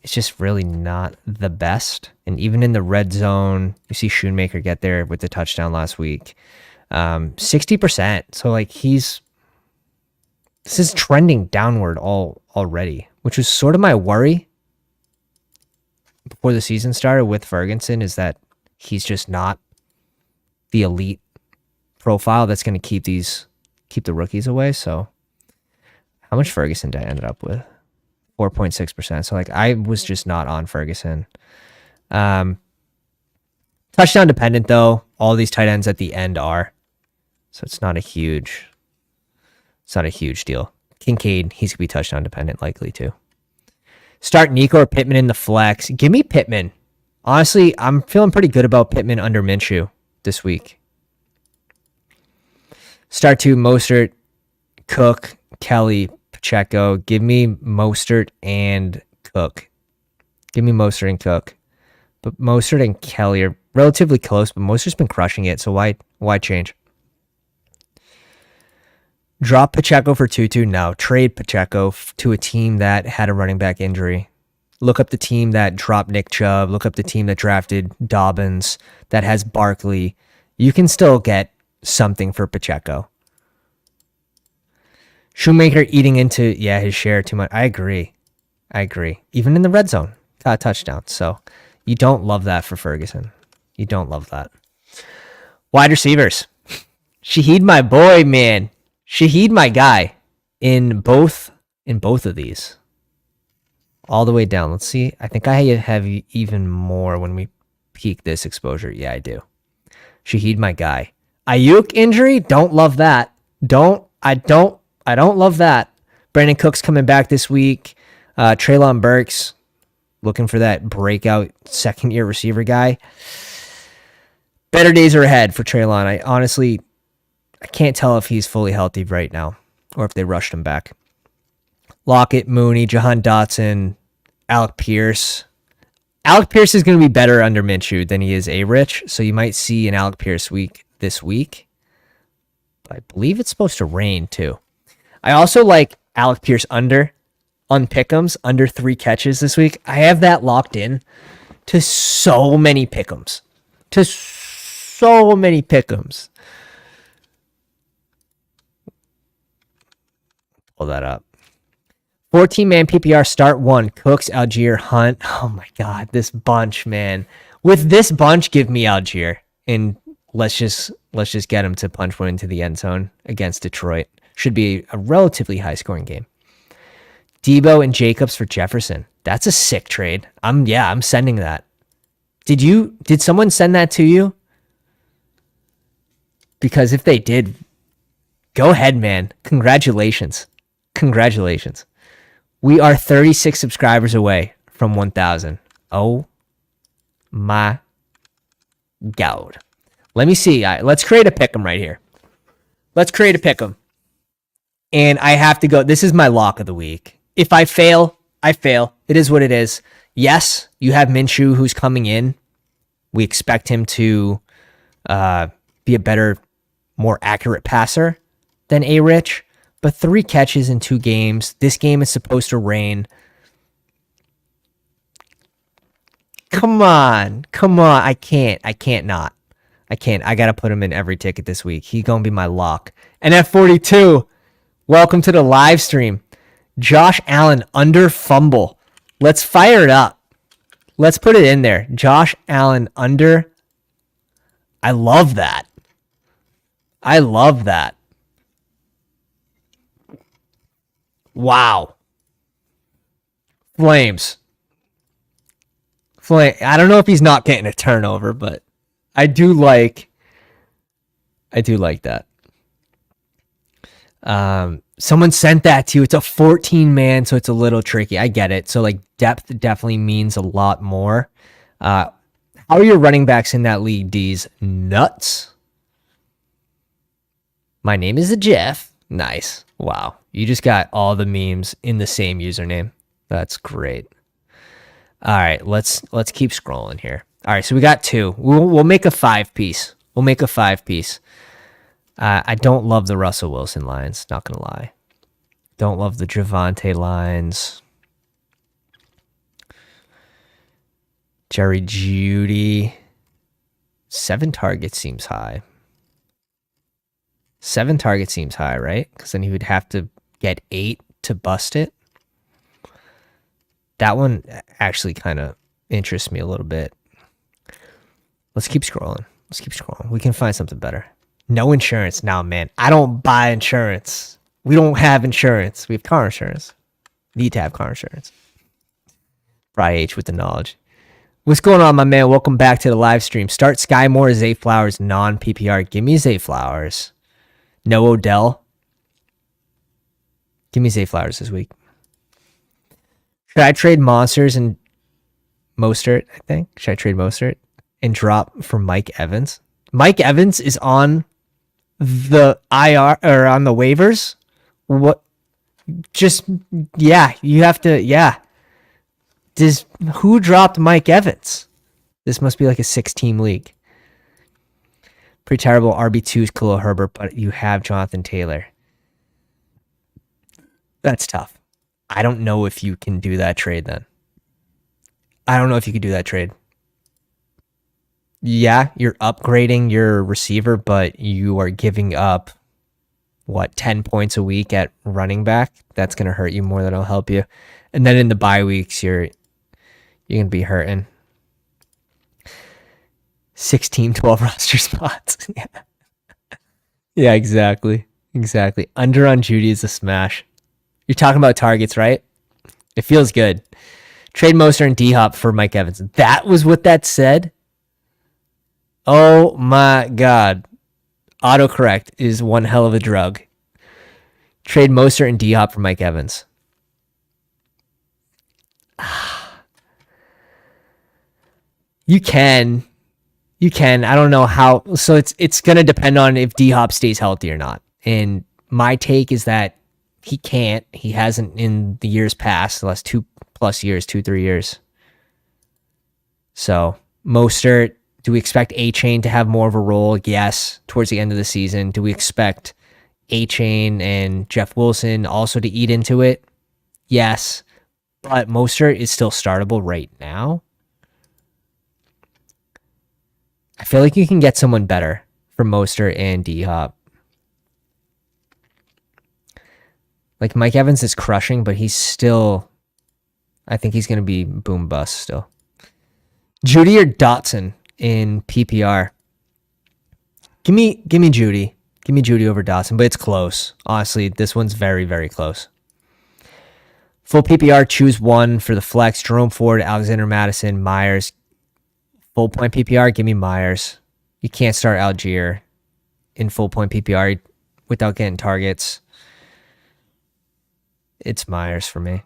it's just really not the best. And even in the red zone, you see Schoonmaker get there with the touchdown last week. 60%. So like this is trending downward already, which was sort of my worry before the season started with Ferguson, is that he's just not the elite profile that's going to keep the rookies away. So how much Ferguson did I end up with? 4.6%. So like I was just not on Ferguson. Touchdown dependent though. All these tight ends at the end are. So it's not a huge deal. Kincaid, he's going to be touchdown dependent likely too. Start Nico or Pittman in the flex. Give me Pittman. Honestly, I'm feeling pretty good about Pittman under Minshew this week. Start 2, Mostert, Cook, Kelly, Pacheco. Give me Mostert and Cook. But Mostert and Kelly are relatively close, but Mostert's been crushing it, so why change? Drop Pacheco for Tutu? No. Trade Pacheco to a team that had a running back injury. Look up the team that dropped Nick Chubb. Look up the team that drafted Dobbins, that has Barkley. You can still get something for Pacheco. Shoemaker eating into, his share too much. I agree. Even in the red zone, got a touchdown. So you don't love that for Ferguson. You don't love that. Wide receivers. Shaheed, my boy, man. Shaheed, my guy. In both of these. All the way down. Let's see. I think I have even more when we peak this exposure. Yeah, I do. Shaheed, my guy. Ayuk injury? Don't love that. I don't love that. Brandon Cook's coming back this week. Treylon Burks, looking for that breakout second-year receiver guy. Better days are ahead for Treylon. I can't tell if he's fully healthy right now or if they rushed him back. Lockett, Mooney, Jahan Dotson, Alec Pierce. Alec Pierce is going to be better under Minshew than he is A-Rich, so you might see an Alec Pierce week this week. But I believe it's supposed to rain too. I also like Alec Pierce on pick'ems, under 3 catches this week. I have that locked in to so many pick'ems. Pull that up. 14-man PPR, start 1. Cooks, Algier, Hunt. Oh my God, this bunch, man. With this bunch, give me Algier. And let's just get him to punch one into the end zone against Detroit. Should be a relatively high-scoring game. Debo and Jacobs for Jefferson. That's a sick trade. I'm sending that. Did someone send that to you? Because if they did, go ahead, man. Congratulations. We are 36 subscribers away from 1,000. Oh my God. Let me see. Let's create a pick'em right here. Let's create a pick'em. And I have to go. This is my lock of the week. If I fail, I fail. It is what it is. Yes, you have Minshew who's coming in. We expect him to be a better, more accurate passer than A-Rich. But 3 catches in 2 games. This game is supposed to rain. Come on. I can't not. I got to put him in every ticket this week. He's going to be my lock. And at 42, welcome to the live stream. Josh Allen under fumble. Let's fire it up. Let's put it in there. Josh Allen under. I love that. Wow. Flames. I don't know if he's not getting a turnover, but I do like that. Someone sent that to you. It's a 14-man, so it's a little tricky. I get it. So like depth definitely means a lot more. How are your running backs in that league, D's? Nuts. My name is Jeff. Nice. Wow. You just got all the memes in the same username. That's great. All right, let's keep scrolling here. All right, so we got 2. We'll make a 5-piece. I don't love the Russell Wilson lines, not going to lie. Don't love the Javonte lines. Jerry Jeudy. 7 targets seems high. 7 targets seems high, right? Because then he would have to get 8 to bust it. That one actually kind of interests me a little bit. Let's keep scrolling. We can find something better. No insurance now, man. I don't buy insurance. We don't have insurance. We have car insurance. Need to have car insurance. Fry H with the knowledge. What's going on, my man? Welcome back to the live stream. Start Sky Moore, Zay Flowers, non-PPR. Give me Zay Flowers. No Odell. Give me Zay Flowers this week. Should I trade Monsters and Mostert, I think? Should I trade Mostert and drop for Mike Evans? Mike Evans is on the IR or on the waivers. What? Just, yeah, you have to, yeah. Who dropped Mike Evans? This must be like a 6-team league. Pretty terrible RB2's Khalil Herbert, but you have Jonathan Taylor. That's tough. I don't know if you can do that trade then. Yeah, you're upgrading your receiver, but you are giving up, 10 points a week at running back? That's going to hurt you more than it'll help you. And then in the bye weeks, you're going to be hurting. 16, 12 roster spots. Yeah, exactly. Under on Judy is a smash. You're talking about targets, right? It feels good. Trade Mostert and D-Hop for Mike Evans. That was what that said? Oh my God. Autocorrect is one hell of a drug. Trade Mostert and D-Hop for Mike Evans. You can. I don't know how. So it's going to depend on if D-Hop stays healthy or not. And my take is that he can't. He hasn't in the years past, the last 2-3 years. So Mostert, do we expect A-Chain to have more of a role? Yes, towards the end of the season. Do we expect A-Chain and Jeff Wilson also to eat into it? Yes, but Mostert is still startable right now. I feel like you can get someone better for Mostert and D-Hop. Like Mike Evans is crushing, but he's still, I think he's going to be boom bust still. Judy or Dotson in PPR? Give me Judy. Give me Judy over Dotson, but it's close. Honestly, this one's very, very close. Full PPR, choose one for the flex. Jerome Ford, Alexander Madison, Myers. Full point PPR, give me Myers. You can't start Algier in full point PPR without getting targets. It's Myers for me.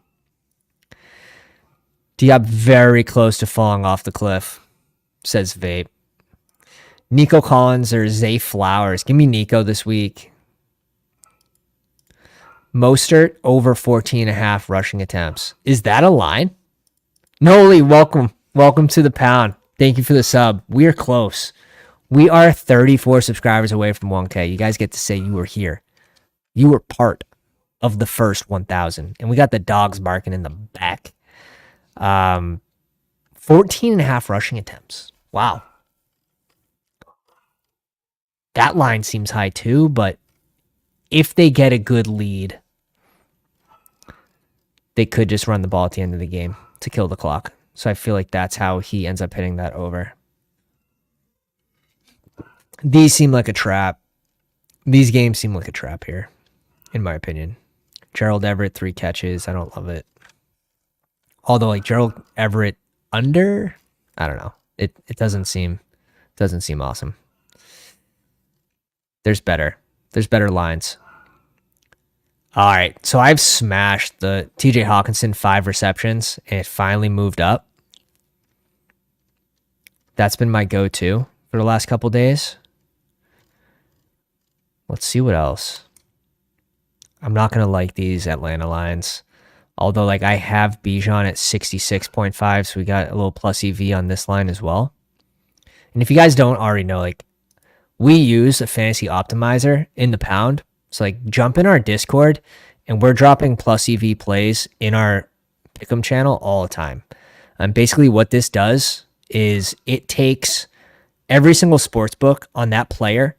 Diop very close to falling off the cliff, says Vape. Nico Collins or Zay Flowers. Give me Nico this week. Mostert over 14.5 rushing attempts. Is that a line? Noli, welcome. Welcome to the pound. Thank you for the sub. We are close. We are 34 subscribers away from 1K. You guys get to say you were here. You were part of the first 1,000. And we got the dogs barking in the back. 14.5 rushing attempts. Wow. That line seems high too, but if they get a good lead, they could just run the ball at the end of the game to kill the clock. So I feel like that's how he ends up hitting that over. These seem like a trap. These games seem like a trap here, in my opinion. Gerald Everett, 3 catches. I don't love it. Although, like, Gerald Everett under, I don't know. It doesn't seem awesome. There's better lines. All right, so I've smashed the TJ Hawkinson 5 receptions, and it finally moved up. That's been my go-to for the last couple days. Let's see what else. I'm not going to like these Atlanta lines. Although, like, I have Bijan at 66.5, so we got a little plus EV on this line as well. And if you guys don't already know, like, we use a fantasy optimizer in the pound. So, like, jump in our Discord, and we're dropping plus EV plays in our Pick'em channel all the time. And basically what this does is it takes every single sports book on that player,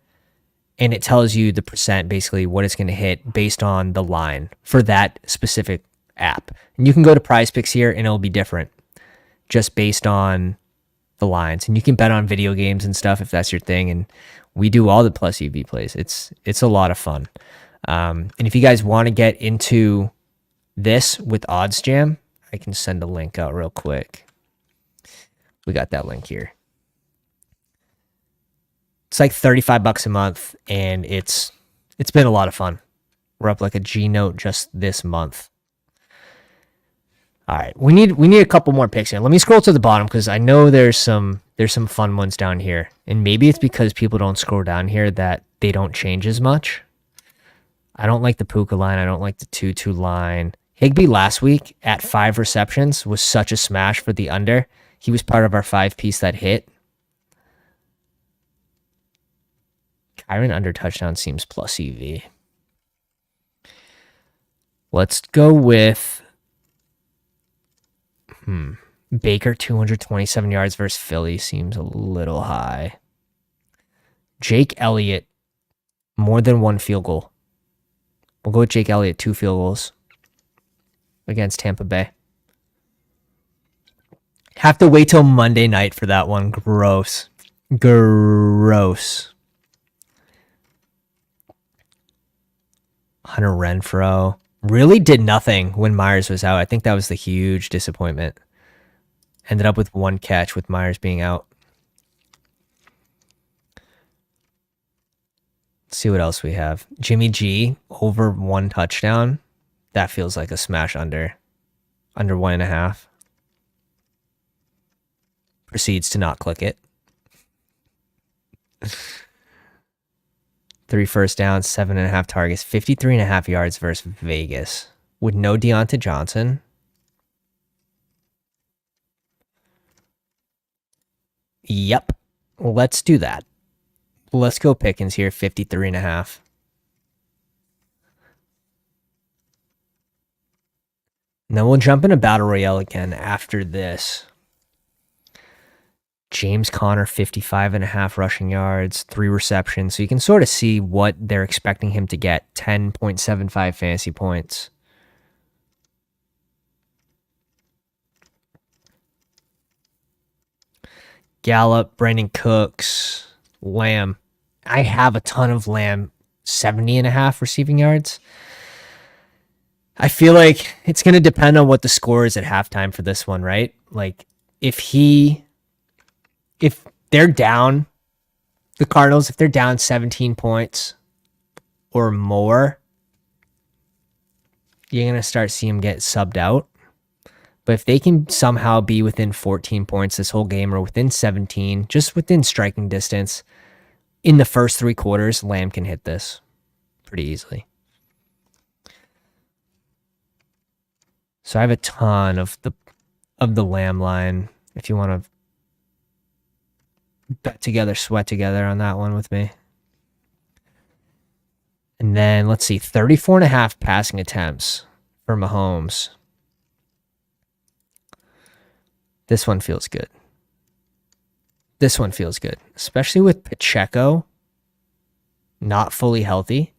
and it tells you the percent, basically what it's going to hit based on the line for that specific app. And you can go to Prize Picks here, and it'll be different just based on the lines. And you can bet on video games and stuff if that's your thing. And we do all the plus EV plays. It's a lot of fun. And if you guys want to get into this with Odds Jam, I can send a link out real quick. We got that link here. It's like $35 a month, and it's been a lot of fun. We're up like a G note just this month. All right, we need a couple more picks here. Let me scroll to the bottom because I know there's some fun ones down here, and maybe it's because people don't scroll down here that they don't change as much. I don't like the Puka line. I don't like the 2-2 line. Higbee last week at 5 receptions was such a smash for the under. He was part of our 5-piece that hit. Kyron under touchdown seems plus EV. Let's go with Baker 227 yards versus Philly seems a little high. Jake Elliott, more than 1 field goal. We'll go with Jake Elliott, 2 field goals against Tampa Bay. Have to wait till Monday night for that one. Gross. Hunter Renfrow really did nothing when Myers was out. I think that was the huge disappointment. Ended up with 1 catch with Myers being out. Let's see what else we have. Jimmy G over 1 touchdown. That feels like a smash under 1.5. Proceeds to not click it. 3 first downs, 7.5 targets, 53.5 yards versus Vegas. With no Deontay Johnson. Yep. Let's do that. Let's go Pickens here, 53.5. And then we'll jump into Battle Royale again after this. James Conner, 55.5 rushing yards, 3 receptions. So you can sort of see what they're expecting him to get. 10.75 fantasy points. Gallup, Brandon Cooks, Lamb. I have a ton of Lamb, 70.5 receiving yards. I feel like it's going to depend on what the score is at halftime for this one, right? Like if they're down, the Cardinals, if they're down 17 points or more, you're going to start seeing them get subbed out. But if they can somehow be within 14 points this whole game or within 17, just within striking distance in the first 3 quarters, Lamb can hit this pretty easily. So I have a ton of the Lamb line. If you want to bet together, sweat together on that one with me. And then let's see, 34.5 passing attempts for Mahomes. This one feels good. This one feels good, especially with Pacheco not fully healthy.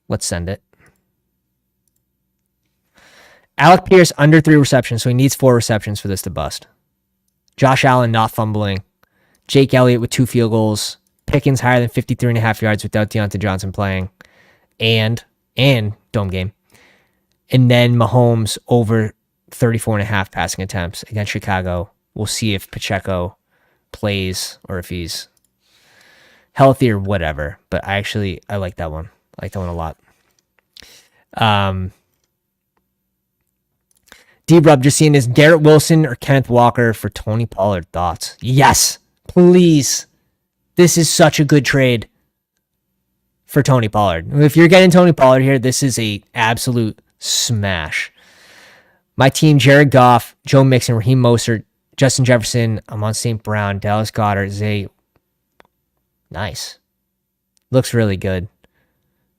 Let's send it. Alec Pierce under 3 receptions, so he needs 4 receptions for this to bust. Josh Allen not fumbling. Jake Elliott with 2 field goals. Pickens higher than 53.5 yards without Deontay Johnson playing. And dome game. And then Mahomes over 34.5 passing attempts against Chicago. We'll see if Pacheco plays or if he's healthy or whatever. But I like that one. I like that one a lot. D-Rub just seeing this. Garrett Wilson or Kenneth Walker for Tony Pollard. Thoughts? Yes. Please. This is such a good trade for Tony Pollard. If you're getting Tony Pollard here, this is a absolute smash. My team, Jared Goff, Joe Mixon, Raheem Mostert, Justin Jefferson, Amon St. Brown, Dallas Goedert, Zay. Nice. Looks really good.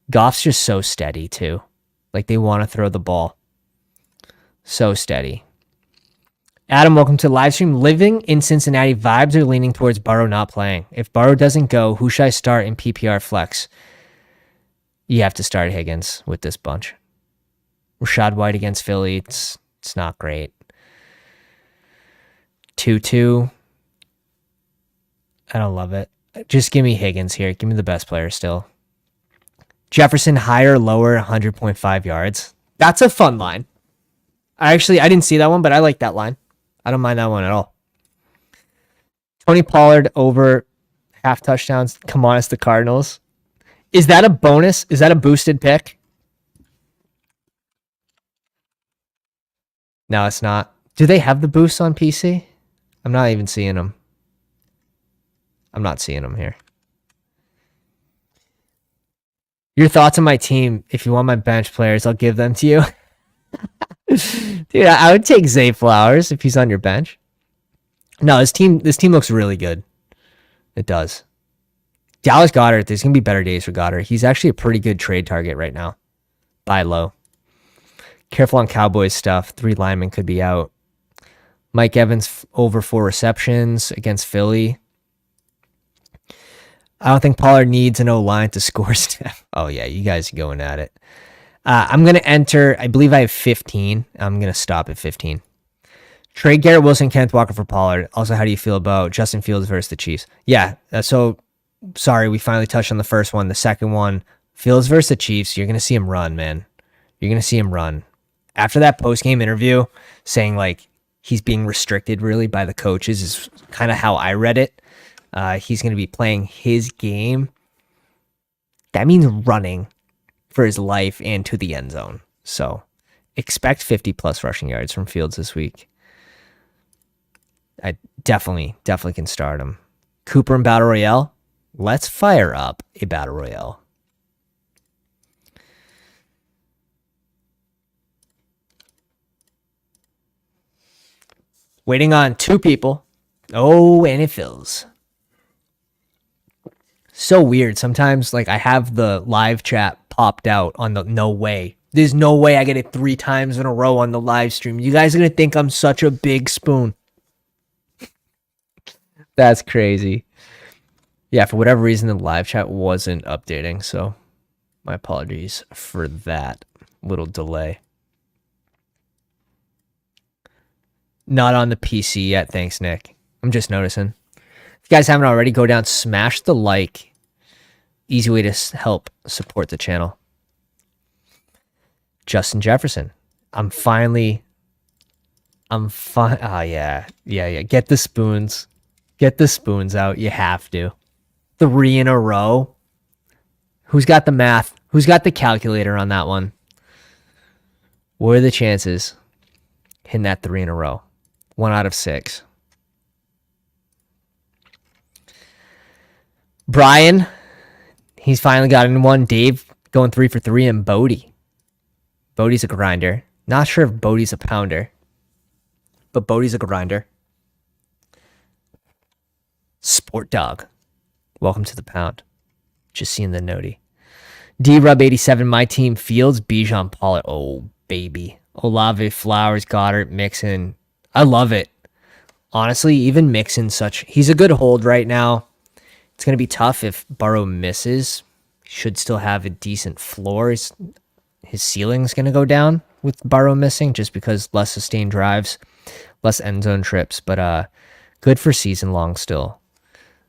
Goff's just so steady, too. Like, they want to throw the ball. So steady. Adam, welcome to the live stream. Living in Cincinnati, vibes are leaning towards Burrow not playing. If Burrow doesn't go, who should I start in PPR flex? You have to start Higgins with this bunch. Rashad White against Philly, it's not great. 2-2. I don't love it. Just give me Higgins here. Give me the best player still. Jefferson higher, lower, 100.5 yards. That's a fun line. I didn't see that one, but I like that line. I don't mind that one at all. Tony Pollard over half touchdowns. Come on, it's the Cardinals. Is that a bonus? Is that a boosted pick? No, it's not. Do they have the boosts on PC? I'm not even seeing them. I'm not seeing them here. Your thoughts on my team. If you want my bench players, I'll give them to you. Dude, I would take Zay Flowers if he's on your bench. No, this team looks really good. It does. Dallas Goedert, there's going to be better days for Goddard. He's actually a pretty good trade target right now. Buy low. Careful on Cowboys stuff. 3 linemen could be out. Mike Evans over 4 receptions against Philly. I don't think Pollard needs an O-line to score. Oh, yeah, you guys are going at it. I'm going to enter, I believe I have 15. I'm going to stop at 15. Trade Garrett Wilson, Kenneth Walker for Pollard. Also, how do you feel about Justin Fields versus the Chiefs? Yeah, so sorry, we finally touched on the first one. The second one, Fields versus the Chiefs, you're going to see him run, man. You're going to see him run. After that post-game interview saying, like, he's being restricted really by the coaches is kind of how I read it. He's going to be playing his game. That means running for his life and to the end zone. So expect 50-plus rushing yards from Fields this week. I definitely can start him. Cooper in Battle Royale. Let's fire up a Battle Royale. Waiting on 2 people. Oh, and it fills. So weird. Sometimes, like, I have the live chat popped out on the no way. There's no way I get it 3 times in a row on the live stream. You guys are going to think I'm such a big spoon. That's crazy. Yeah, for whatever reason, the live chat wasn't updating. So my apologies for that little delay. Not on the PC yet. Thanks, Nick. I'm just noticing. If you guys haven't already, go down, smash the like. Easy way to help support the channel. Justin Jefferson. I'm fine. Oh, yeah. Yeah. Get the spoons. Get the spoons out. You have to. 3 in a row. Who's got the math? Who's got the calculator on that one? What are the chances hitting that 3 in a row? 1 out of 6. Brian, he's finally gotten one. Dave going 3 for 3, and Bodie. Bodie's a grinder. Not sure if Bodie's a pounder, but Bodie's a grinder. Sport Dog, welcome to the pound. Just seeing the notey. D-Rub87, my team. Fields, Bijan, Pollard. Oh, baby. Olave, Flowers, Goddard, Mixon. I love it. Honestly, even Mixon, he's a good hold right now. It's going to be tough if Burrow misses. Should still have a decent floor. His ceiling's going to go down with Burrow missing just because less sustained drives, less end zone trips, but good for season long still.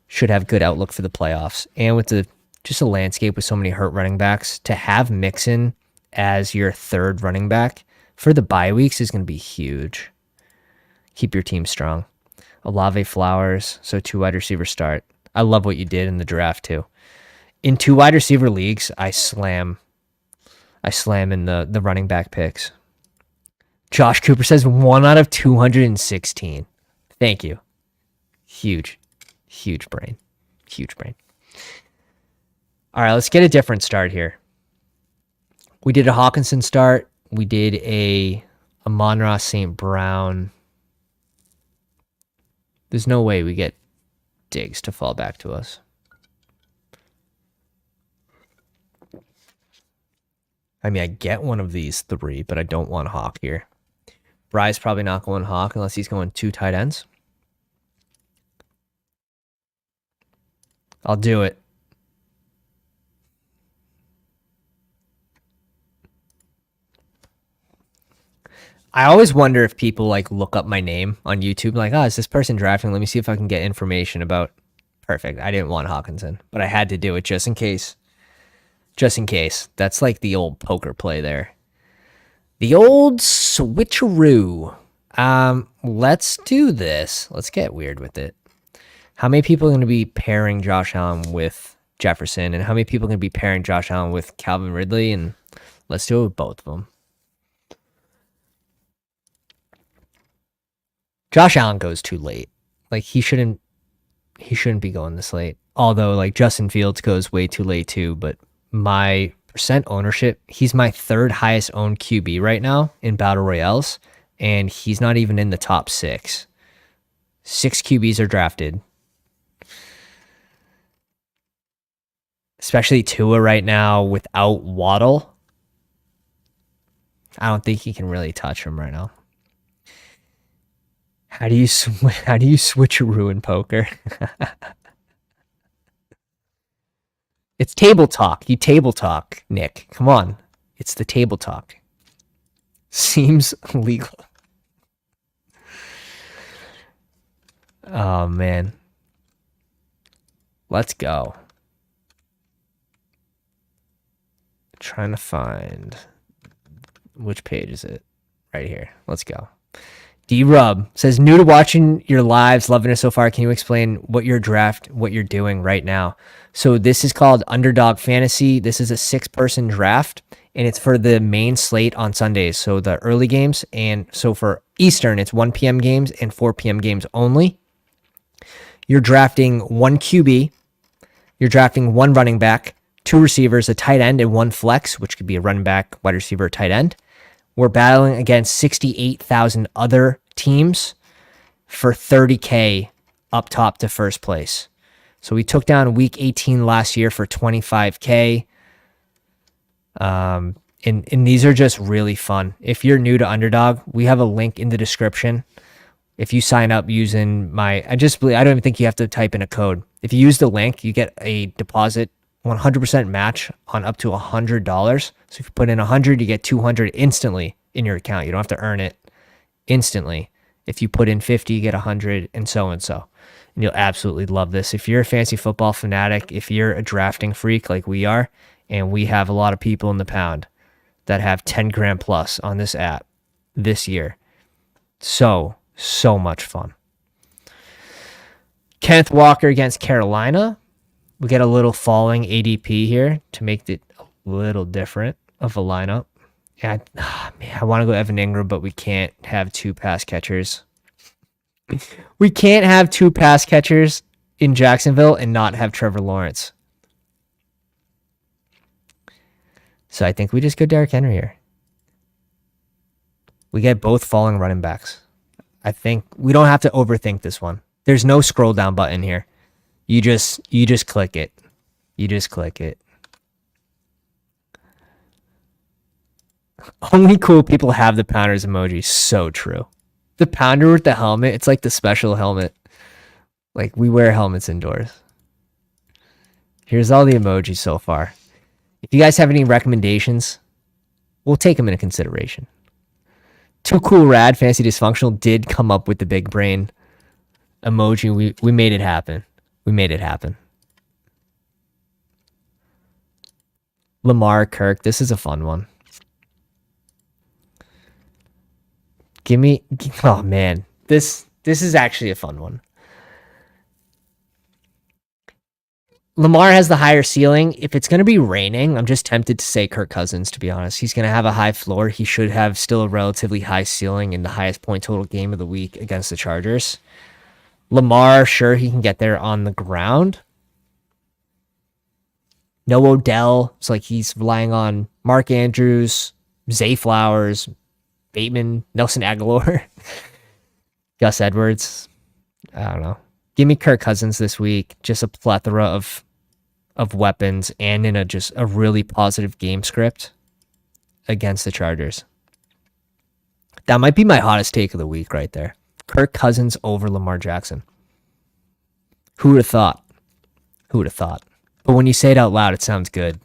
Should have good outlook for the playoffs. And with just a landscape with so many hurt running backs, to have Mixon as your third running back for the bye weeks is going to be huge. Keep your team strong. Olave, Flowers, so 2 wide receiver start. I love what you did in the draft too. In 2 wide receiver leagues, I slam in the running back picks. Josh Cooper says 1 out of 216. Thank you. Huge brain. Huge brain. All right, let's get a different start here. We did a Hawkinson start. We did a Amon-Ra St. Brown. There's no way we get Diggs to fall back to us. I mean, I get one of these 3, but I don't want Hawk here. Bry's probably not going Hawk unless he's going 2 tight ends. I'll do it. I always wonder if people look up my name on YouTube, is this person drafting? Let me see if I can get information about. Perfect. I didn't want Hawkinson, but I had to do it just in case. Just in case. That's like the old poker play there. The old switcheroo. Let's do this. Let's get weird with it. How many people are going to be pairing Josh Allen with Jefferson, and how many people are going to be pairing Josh Allen with Calvin Ridley? And let's do it with both of them. Josh Allen goes too late. He shouldn't be going this late. Although Justin Fields goes way too late too, but my percent ownership, he's my 3rd highest owned QB right now in Battle Royales, and he's not even in the top 6. 6 QBs are drafted. Especially Tua right now without Waddle. I don't think he can really touch him right now. How do you switcheroo in poker? It's table talk. You table talk, Nick. Come on. It's the table talk. Seems legal. Oh, man. Let's go. Trying to find... Which page is it? Right here. Let's go. D-Rub says, new to watching your lives, loving it so far. Can you explain what you're doing right now? So this is called Underdog Fantasy. This is a 6-person draft, and it's for the main slate on Sundays. So the early games, and so for Eastern, it's 1 p.m. games and 4 p.m. games only. You're drafting 1 QB. You're drafting 1 running back, 2 receivers, a tight end, and 1 flex, which could be a running back, wide receiver, tight end. We're battling against 68,000 other teams for $30K up top to first place. So we took down week 18 last year for $25K. And these are just really fun. If you're new to Underdog, we have a link in the description. If you sign up using I don't even think you have to type in a code. If you use the link, you get a deposit 100% match on up to $100. So if you put in 100, you get 200 instantly in your account. You don't have to earn it instantly. If you put in 50, you get 100, and so and so. And you'll absolutely love this. If you're a fantasy football fanatic, if you're a drafting freak like we are, and we have a lot of people in the pound, that have 10 grand plus on this app this year. So much fun. Kenneth Walker against Carolina. We get a little falling ADP here to make it a little different of a lineup. Yeah, I want to go Evan Ingram, but we can't have two pass catchers. We can't have two pass catchers in Jacksonville and not have Trevor Lawrence. So I think we just go Derrick Henry here. We get both falling running backs. I think we don't have to overthink this one. There's no scroll down button here. You just click it. You just click it. Only cool people have the Pounders emoji. So true. The Pounder with the helmet, it's like the special helmet. Like, we wear helmets indoors. Here's all the emojis so far. If you guys have any recommendations, we'll take them into consideration. Too Cool Rad Fancy Dysfunctional did come up with the big brain emoji. We made it happen. We made it happen. Lamar Kirk. This is a fun one. Oh man, this is actually a fun one. Lamar has the higher ceiling. If it's going to be raining, I'm just tempted to say Kirk Cousins, to be honest. He's going to have a high floor. He should have still a relatively high ceiling in the highest point total game of the week against the Chargers. Lamar, sure, he can get there on the ground. No Odell. It's like he's relying on Mark Andrews, Zay Flowers, Bateman, Nelson Aguilar, Gus Edwards. I don't know. Give me Kirk Cousins this week. Just a plethora of weapons and in just a really positive game script against the Chargers. That might be my hottest take of the week right there. Kirk Cousins over Lamar Jackson. Who would have thought? Who would have thought? But when you say it out loud, it sounds good.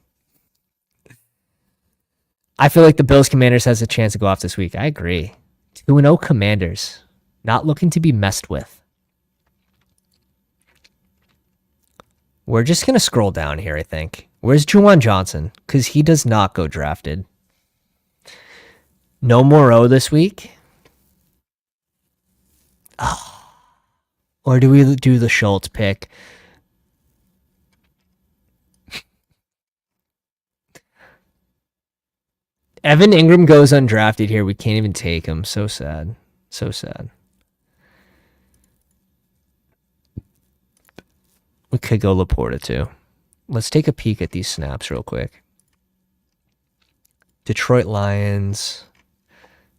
I feel like the Bills Commanders has a chance to go off this week. I agree. 2-0 Commanders. Not looking to be messed with. We're just going to scroll down here, I think. Where's Juwan Johnson? Because he does not go drafted. No Moreau this week. Oh. Or do we do the Schultz pick? Evan Ingram goes undrafted here. We can't even take him. So sad. So sad. We could go Laporta too. Let's take a peek at these snaps real quick. Detroit Lions.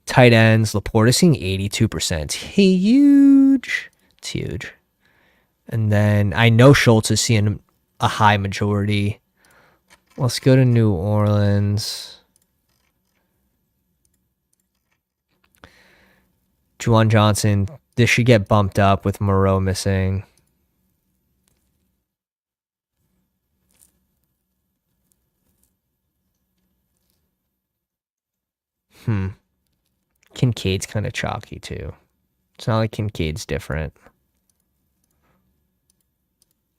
Tight ends. Laporta seeing 82%. Huge. It's huge. And then I know Schultz is seeing a high majority. Let's go to New Orleans. Juwan Johnson, this should get bumped up with Moreau missing. Kincaid's kind of chalky too. It's not like Kincaid's different.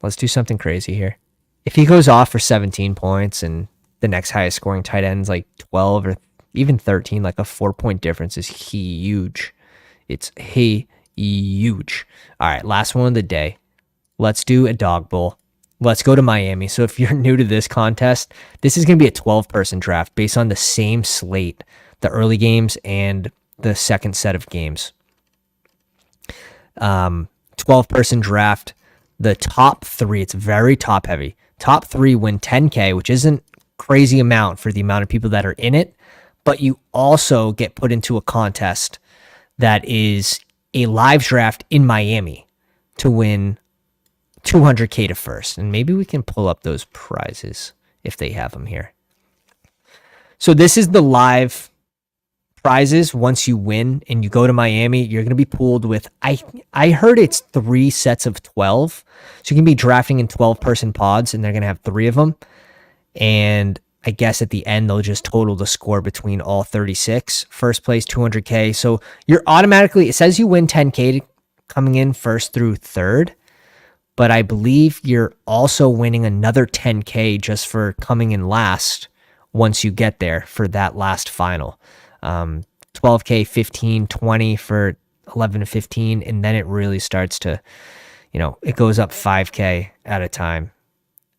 Let's do something crazy here. If he goes off for 17 points and the next highest scoring tight end's like 12 or even 13, like a 4-point difference is huge. It's huge. All right, last one of the day. Let's do a dog bowl. Let's go to Miami. So if you're new to this contest, this is going to be a 12-person draft based on the same slate, the early games and the second set of games. 12-person draft. The top three, it's very top heavy. Top three win 10K, which isn't crazy amount for the amount of people that are in it, but you also get put into a contest that is a live draft in Miami to win 200K to first. And maybe we can pull up those prizes if they have them here. So this is the live prizes. Once you win and you go to Miami, you're going to be pooled with, I heard it's 3 sets of 12. So you can be drafting in 12-person pods and they're going to have 3 of them. And I guess at the end, they'll just total the score between all 36. First place, 200K. So you're automatically, it says you win 10K coming in first through third, but I believe you're also winning another 10K just for coming in last once you get there for that last final. 12K, 15, 20 for 11 to 15, and then it really starts to, it goes up 5K at a time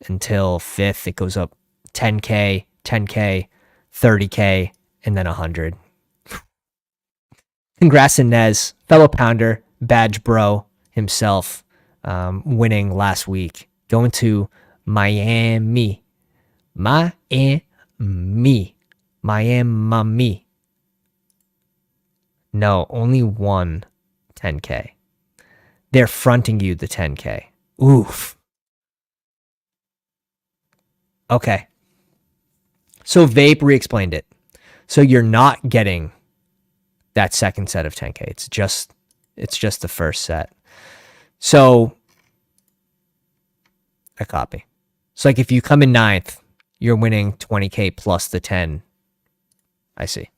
until 5th. It goes up 10K, 10K, 30K, and then 100. Congrats to Nez, fellow pounder, badge bro himself, winning last week. Going to Miami. Miami. No, only one 10K. They're fronting you the 10K. Oof. Okay. So Vape re-explained it. So you're not getting that second set of 10K. It's just the first set. So a copy. So like if you come in 9th, you're winning 20K plus the 10. I see.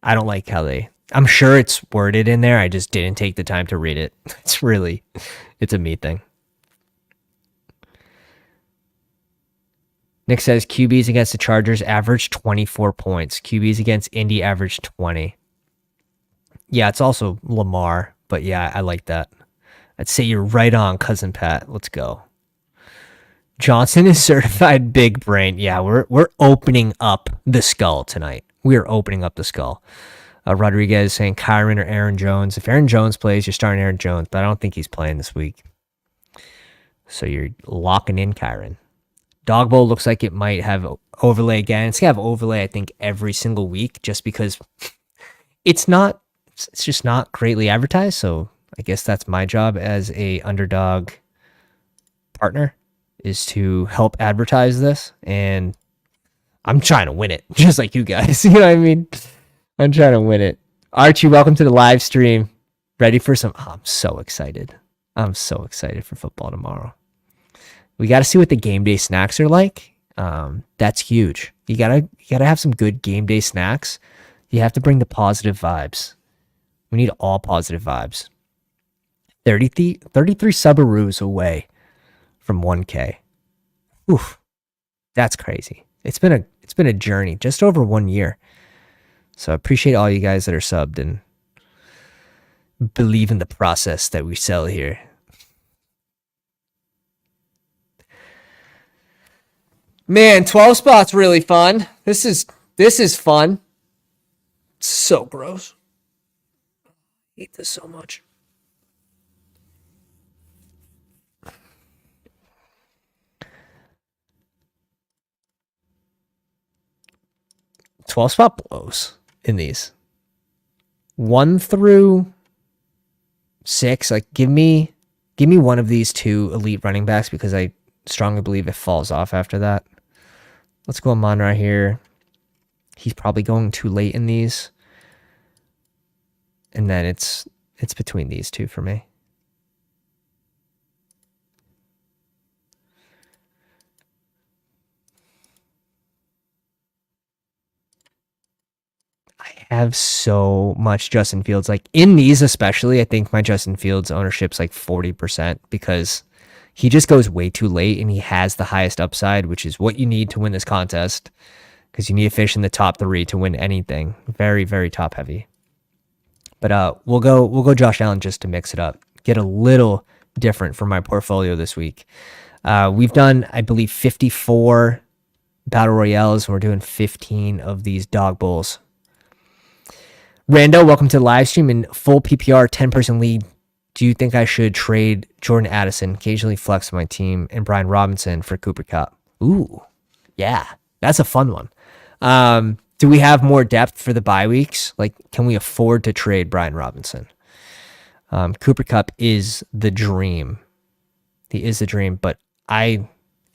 I don't like how I'm sure it's worded in there. I just didn't take the time to read it. It's a me thing. Nick says QBs against the Chargers average 24 points. QBs against Indy average 20. Yeah, it's also Lamar, but yeah, I like that. I'd say you're right on, Cousin Pat. Let's go. Johnson is certified big brain. Yeah, we're opening up the skull tonight. We are opening up the skull. Rodriguez saying Kyron or Aaron Jones. If Aaron Jones plays, you're starting Aaron Jones, but I don't think he's playing this week. So you're locking in Kyron. Dog Bowl looks like it might have overlay again. It's going to have overlay, I think, every single week just because it's just not greatly advertised. So I guess that's my job as a Underdog partner is to help advertise this. And I'm trying to win it just like you guys. You know what I mean? I'm trying to win it. Archie, welcome to the live stream. Ready for some? Oh, I'm so excited. I'm so excited for football tomorrow. We got to see what the game day snacks are like. That's huge. You gotta have some good game day snacks. You have to bring the positive vibes. We need all positive vibes. 33 Subarus away from 1K. Oof, that's crazy. It's been a journey, just over 1 year. So I appreciate all you guys that are subbed and believe in the process that we sell here. Man, 12 spots really fun. This is fun. So gross. I hate this so much. $12 spot blows in these. 1 through 6, like give me one of these 2 elite running backs because I strongly believe it falls off after that. Let's go Amon right here. He's probably going too late in these. And then it's between these 2 for me. I have so much Justin Fields. Like in these especially, I think my Justin Fields ownership's like 40% because he just goes way too late and he has the highest upside, which is what you need to win this contest because you need to fish in the top 3 to win anything. Very, very top heavy. But we'll go Josh Allen just to mix it up. Get a little different from my portfolio this week. We've done, I believe, 54 Battle Royales, and we're doing 15 of these Dog Bowls. Rando, welcome to the live stream. In full PPR, 10-person league, do you think I should trade Jordan Addison, occasionally flex my team, and Brian Robinson for Cooper Kupp? Ooh, yeah, that's a fun one. Do we have more depth for the bye weeks? Like, can we afford to trade Brian Robinson? Cooper Kupp is the dream. He is the dream, but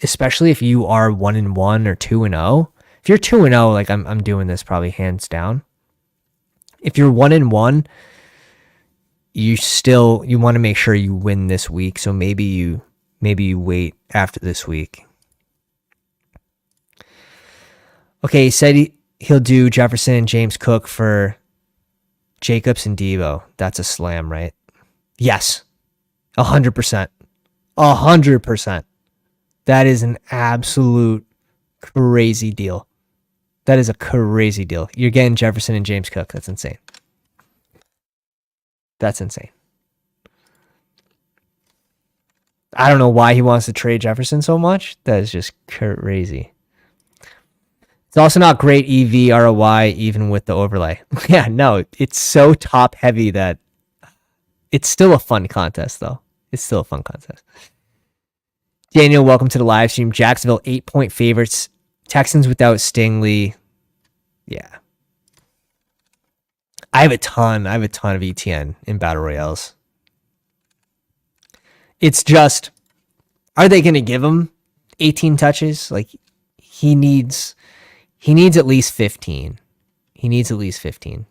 especially if you are 1-1 or 2-0, if you're 2-0, like I'm doing this probably hands down. If you're 1-1, you want to make sure you win this week. So maybe you wait after this week. Okay, he said he'll do Jefferson and James Cook for Jacobs and Devo. That's a slam, right? Yes, 100%. 100%. That is an absolute Crazy deal. That is a crazy deal. You're getting Jefferson and James Cook. That's insane. That's insane. I don't know why he wants to trade Jefferson so much. That is just crazy. It's also not great EV ROI even with the overlay. Yeah, no, it's so top heavy that it's still a fun contest, though. It's still a fun contest. Daniel, welcome to the live stream. Jacksonville 8-point favorites. Texans without Stingley. Yeah. I have a ton of ETN in Battle Royales. It's just, are they going to give him 18 touches? Like, he needs at least 15. He needs at least 15.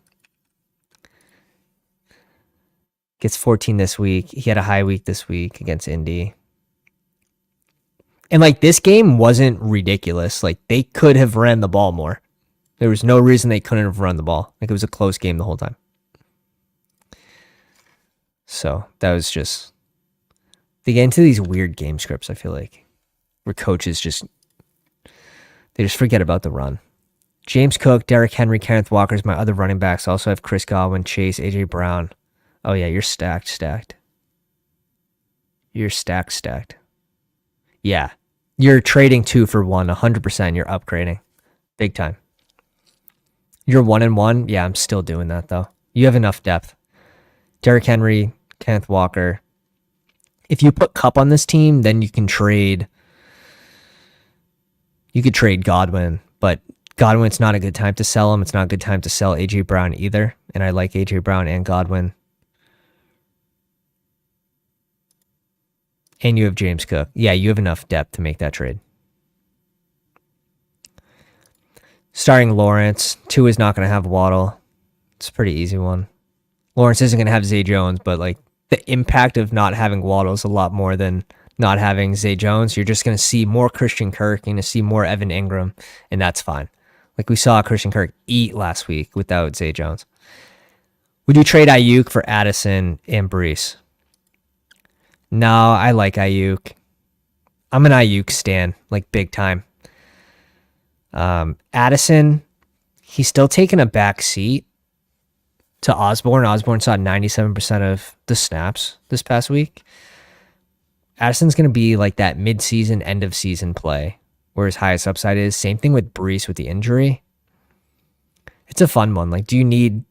Gets 14 this week. He had a high week this week against Indy. And, like, this game wasn't ridiculous. Like, they could have ran the ball more. There was no reason they couldn't have run the ball. Like, it was a close game the whole time. So, that was just... They get into these weird game scripts, I feel like, where coaches just... They just forget about the run. James Cook, Derrick Henry, Kenneth Walker is my other running backs. I also have Chris Godwin, Chase, A.J. Brown. Oh, yeah, you're stacked. You're stacked. Yeah. You're trading 2 for 1, 100%. You're upgrading. Big time. You're 1-1. Yeah, I'm still doing that, though. You have enough depth. Derrick Henry, Kenneth Walker. If you put Kupp on this team, then you can trade... You could trade Godwin, but Godwin's not a good time to sell him. It's not a good time to sell A.J. Brown either, and I like A.J. Brown and Godwin. And you have James Cook. Yeah, you have enough depth to make that trade. Starting Lawrence. Tua is not going to have Waddle. It's a pretty easy one. Lawrence isn't going to have Zay Jones, but like the impact of not having Waddle is a lot more than not having Zay Jones. You're just going to see more Christian Kirk. You're going to see more Evan Ingram, and that's fine. Like we saw Christian Kirk eat last week without Zay Jones. Would you trade Ayuk for Addison and Brees? No, I like Ayuk. I'm an Ayuk stan, like big time. Addison, he's still taking a back seat to Osborne. Osborne saw 97% of the snaps this past week. Addison's going to be like that mid-season, end-of-season play where his highest upside is. Same thing with Brees with the injury. It's a fun one. Like, do you need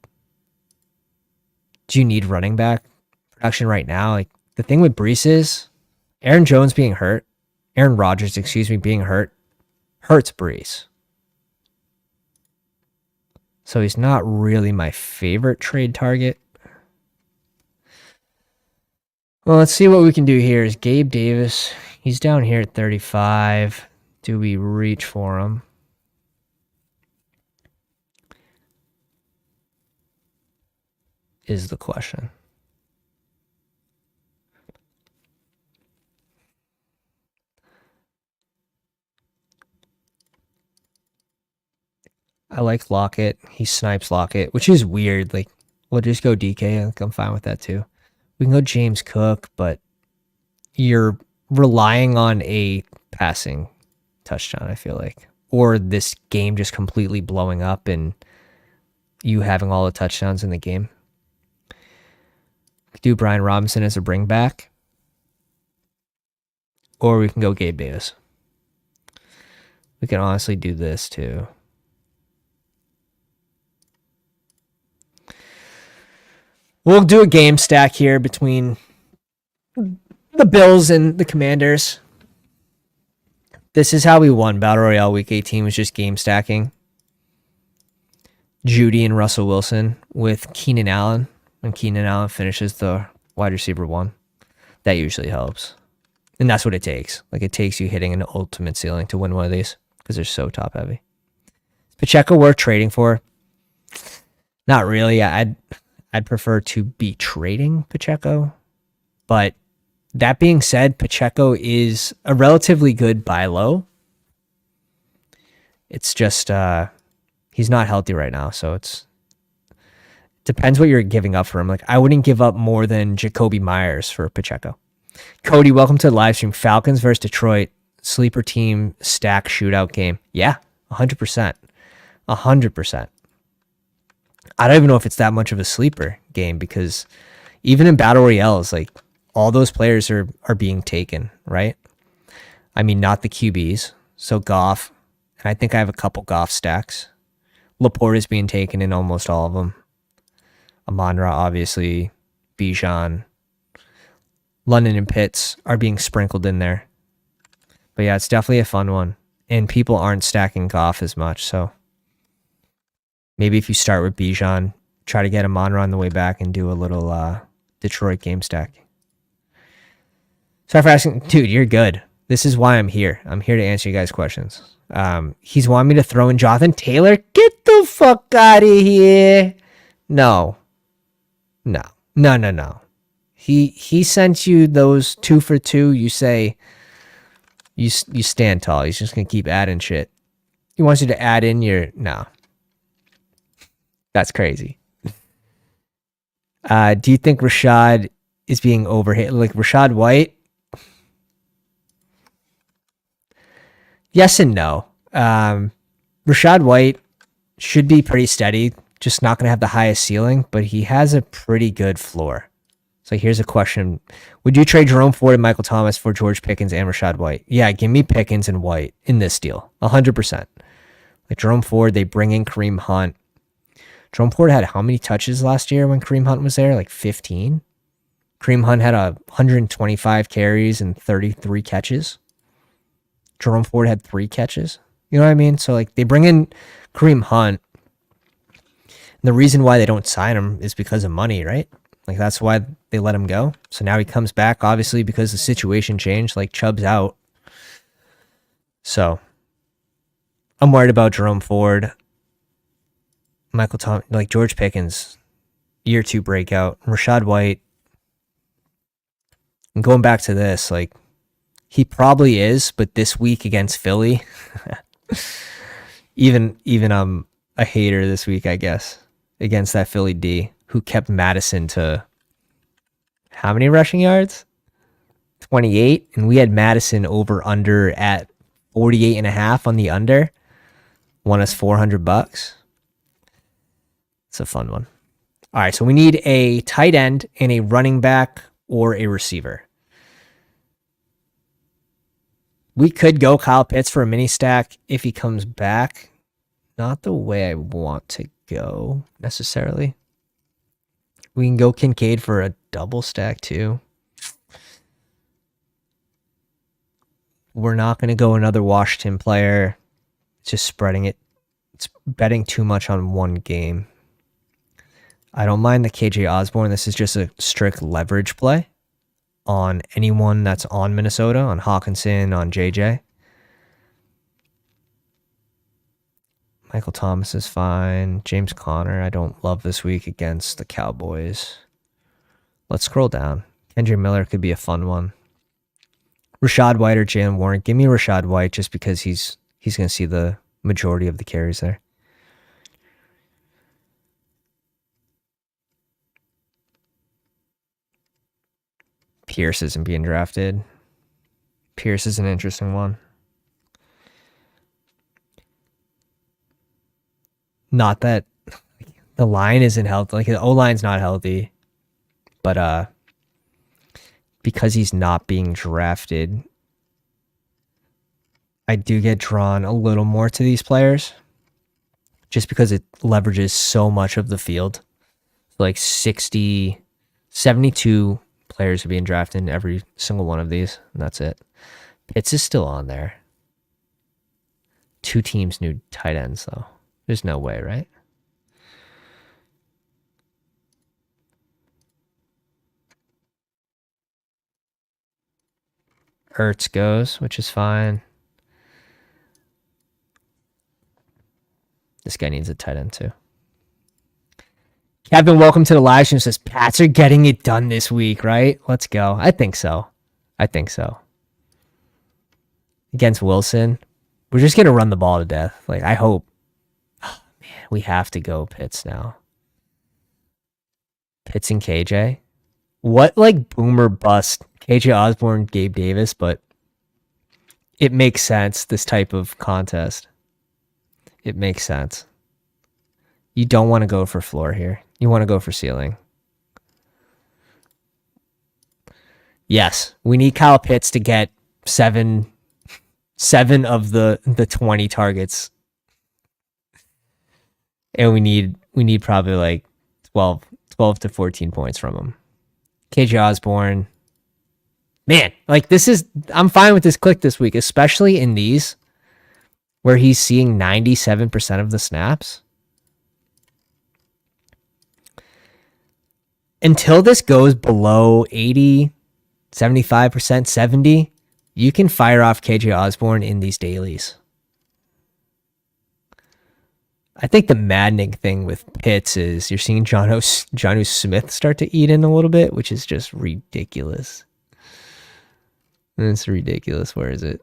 running back production right now? Like, the thing with Brees is Aaron Rodgers being hurt, hurts Brees. So he's not really my favorite trade target. Well, let's see what we can do here. Is Gabe Davis, he's down here at 35. Do we reach for him? Is the question. I like Lockett. He snipes Lockett, which is weird. Like, we'll just go DK. I'm fine with that too. We can go James Cook, but you're relying on a passing touchdown, I feel like. Or this game just completely blowing up and you having all the touchdowns in the game. We could do Brian Robinson as a bring back. Or we can go Gabe Davis. We can honestly do this too. We'll do a game stack here between the Bills and the Commanders. This is how we won Battle Royale Week 18, was just game stacking. Judy and Russell Wilson with Keenan Allen. When Keenan Allen finishes the wide receiver 1, that usually helps. And that's what it takes. Like, it takes you hitting an ultimate ceiling to win one of these because they're so top heavy. Is Pacheco worth trading for? Not really. I'd prefer to be trading Pacheco. But that being said, Pacheco is a relatively good buy low. It's just he's not healthy right now, so it depends what you're giving up for him. Like, I wouldn't give up more than Jacoby Myers for Pacheco. Cody, welcome to the live stream. Falcons versus Detroit. sleeper team stack shootout game. Yeah, 100%. 100%. I don't even know if it's that much of a sleeper game because even in Battle Royales, like all those players are being taken, right? I mean, not the QBs. So Goff, and I think I have a couple Goff stacks. Laporte is being taken in almost all of them. Amon-Ra, obviously. Bijan. London and Pitts are being sprinkled in there. But yeah, it's definitely a fun one. And people aren't stacking Goff as much, so maybe if you start with Bijan, try to get Amon-Ra on the way back and do a little Detroit game stack. Sorry for asking. Dude, you're good. This is why I'm here. I'm here to answer you guys' questions. He's wanting me to throw in Jonathan Taylor. Get the fuck out of here. No. He sent you those 2 for 2. You say you stand tall. He's just gonna keep adding shit. He wants you to add in your no. That's crazy. Do you think Rashad is being overhit? Like Rashad White? Yes and no. Rashad White should be pretty steady, just not going to have the highest ceiling, but he has a pretty good floor. So here's a question. Would you trade Jerome Ford and Michael Thomas for George Pickens and Rashad White? Yeah, give me Pickens and White in this deal. 100%. Like Jerome Ford, they bring in Kareem Hunt. Jerome Ford had how many touches last year when Kareem Hunt was there? Like 15? Kareem Hunt had 125 carries and 33 catches. Jerome Ford had 3 catches. You know what I mean? So like they bring in Kareem Hunt. And the reason why they don't sign him is because of money, right? Like that's why they let him go. So now he comes back, obviously, because the situation changed. Like Chubb's out. So I'm worried about Jerome Ford. Michael Thomas, like George Pickens, year 2 breakout. Rashad White. And going back to this, like he probably is, but this week against Philly, even I'm a hater this week, I guess, against that Philly D who kept Madison to how many rushing yards? 28, and we had Madison over under at 48.5 on the under. Won us $400. It's a fun one. All right, so we need a tight end and a running back or a receiver. We could go Kyle Pitts for a mini stack if he comes back. Not the way I want to go necessarily. We can go Kincaid for a double stack too. We're not going to go another Washington player. It's just spreading it. It's betting too much on one game. I don't mind the KJ Osborne. This is just a strict leverage play on anyone that's on Minnesota, on Hawkinson, on JJ. Michael Thomas is fine. James Conner, I don't love this week against the Cowboys. Let's scroll down. Kendrick Miller could be a fun one. Rashad White or Jalen Warren. Give me Rashad White just because he's going to see the majority of the carries there. Pierce isn't being drafted. Pierce is an interesting one. Not that the line isn't healthy. Like the O-line's not healthy. But because he's not being drafted, I do get drawn a little more to these players. Just because it leverages so much of the field. Like 72 players are being drafted in every single one of these, and that's it. Pitts is still on there. 2 teams new tight ends, though. There's no way, right? Ertz goes, which is fine. This guy needs a tight end, too. Kevin, welcome to the live stream. Says Pats are getting it done this week, right? Let's go. I think so. Against Wilson, we're just gonna run the ball to death. Like I hope. Oh, man, we have to go Pitts now. Pitts and KJ. What like boomer bust? KJ Osborne, Gabe Davis, but It makes sense, this type of contest. It makes sense. You don't want to go for floor here. You want to go for ceiling. Yes, we need Kyle Pitts to get seven of the 20 targets. And we need probably like 12 to 14 points from him. KJ Osborne. Man, like I'm fine with this click this week, especially in these where he's seeing 97% of the snaps. Until this goes below 80, 75%, 70, you can fire off KJ Osborne in these dailies. I think the maddening thing with Pitts is you're seeing Jonnu Smith start to eat in a little bit, which is just ridiculous. It's ridiculous. Where is it?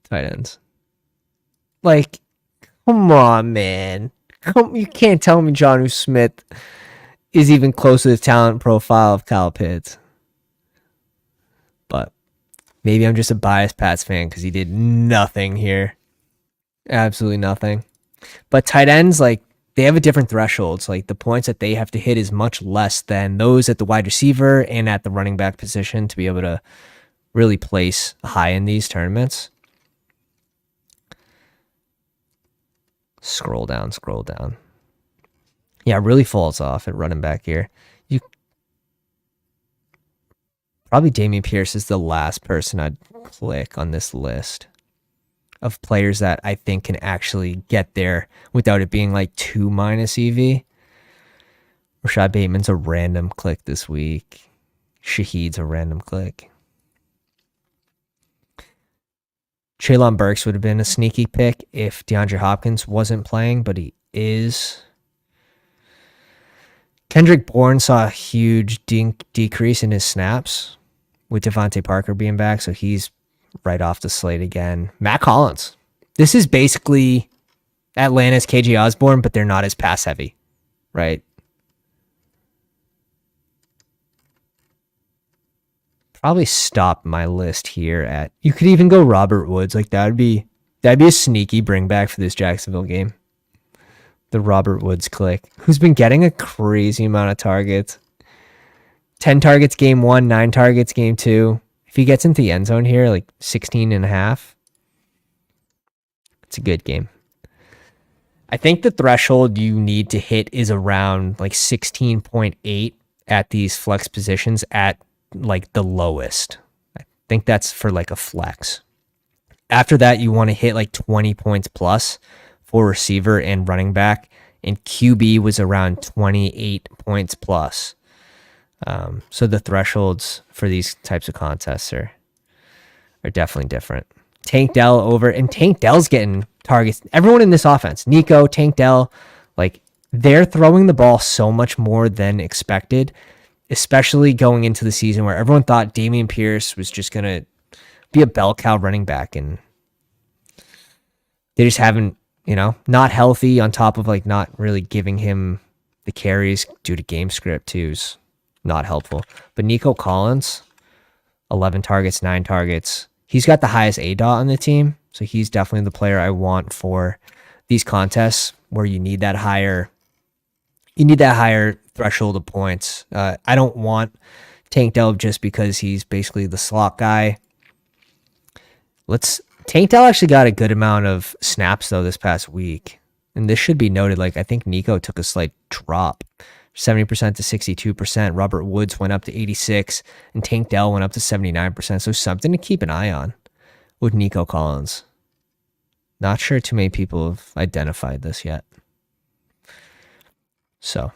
Tight ends. Like, come on, man. You can't tell me Jonnu Smith is even close to the talent profile of Kyle Pitts. But maybe I'm just a biased Pats fan because he did nothing here. Absolutely nothing. But tight ends, like, they have a different thresholds. Like, the points that they have to hit is much less than those at the wide receiver and at the running back position to be able to really place high in these tournaments. Scroll down. Yeah, it really falls off at running back here. Probably Dameon Pierce is the last person I'd click on this list of players that I think can actually get there without it being like 2 minus EV. Rashad Bateman's a random click this week. Shaheed's a random click. Treylon Burks would have been a sneaky pick if DeAndre Hopkins wasn't playing, but he is. Kendrick Bourne saw a huge decrease in his snaps with Devontae Parker being back, so he's right off the slate again. Matt Collins. This is basically Atlanta's KJ Osborne, but they're not as pass heavy, right? Probably stop my list here at. You could even go Robert Woods. Like that'd be a sneaky bring back for this Jacksonville game. The Robert Woods click, who's been getting a crazy amount of targets. 10 targets game 1, 9 targets game 2. If he gets into the end zone here, like 16 and a half, it's a good game. I think the threshold you need to hit is around like 16.8 at these flex positions at like the lowest. I think that's for like a flex. After that, you want to hit like 20 points plus for receiver and running back, and QB was around 28 points plus. So the thresholds for these types of contests are definitely different. Tank Dell over, and Tank Dell's getting targets. Everyone in this offense, Nico, Tank Dell, like they're throwing the ball so much more than expected, especially going into the season where everyone thought Dameon Pierce was just going to be a bell cow running back, and they just haven't, not healthy on top of like not really giving him the carries due to game script too is not helpful. But Nico Collins, 11 targets, 9 targets. He's got the highest ADOT on the team, so he's definitely the player I want for these contests where you need that higher threshold of points. I don't want Tank Dell just because he's basically the slot guy. Tank Dell actually got a good amount of snaps though this past week, and this should be noted. Like I think Nico took a slight drop, 70% to 62%. Robert Woods went up to 86%, and Tank Dell went up to 79%. So something to keep an eye on with Nico Collins. Not sure too many people have identified this yet. So,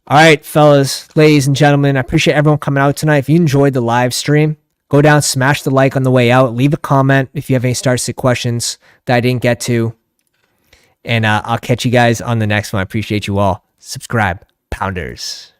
all right, fellas, ladies and gentlemen, I appreciate everyone coming out tonight. If you enjoyed the live stream, go down, smash the like on the way out. Leave a comment if you have any start-sit questions that I didn't get to. And I'll catch you guys on the next one. I appreciate you all. Subscribe, Pounders.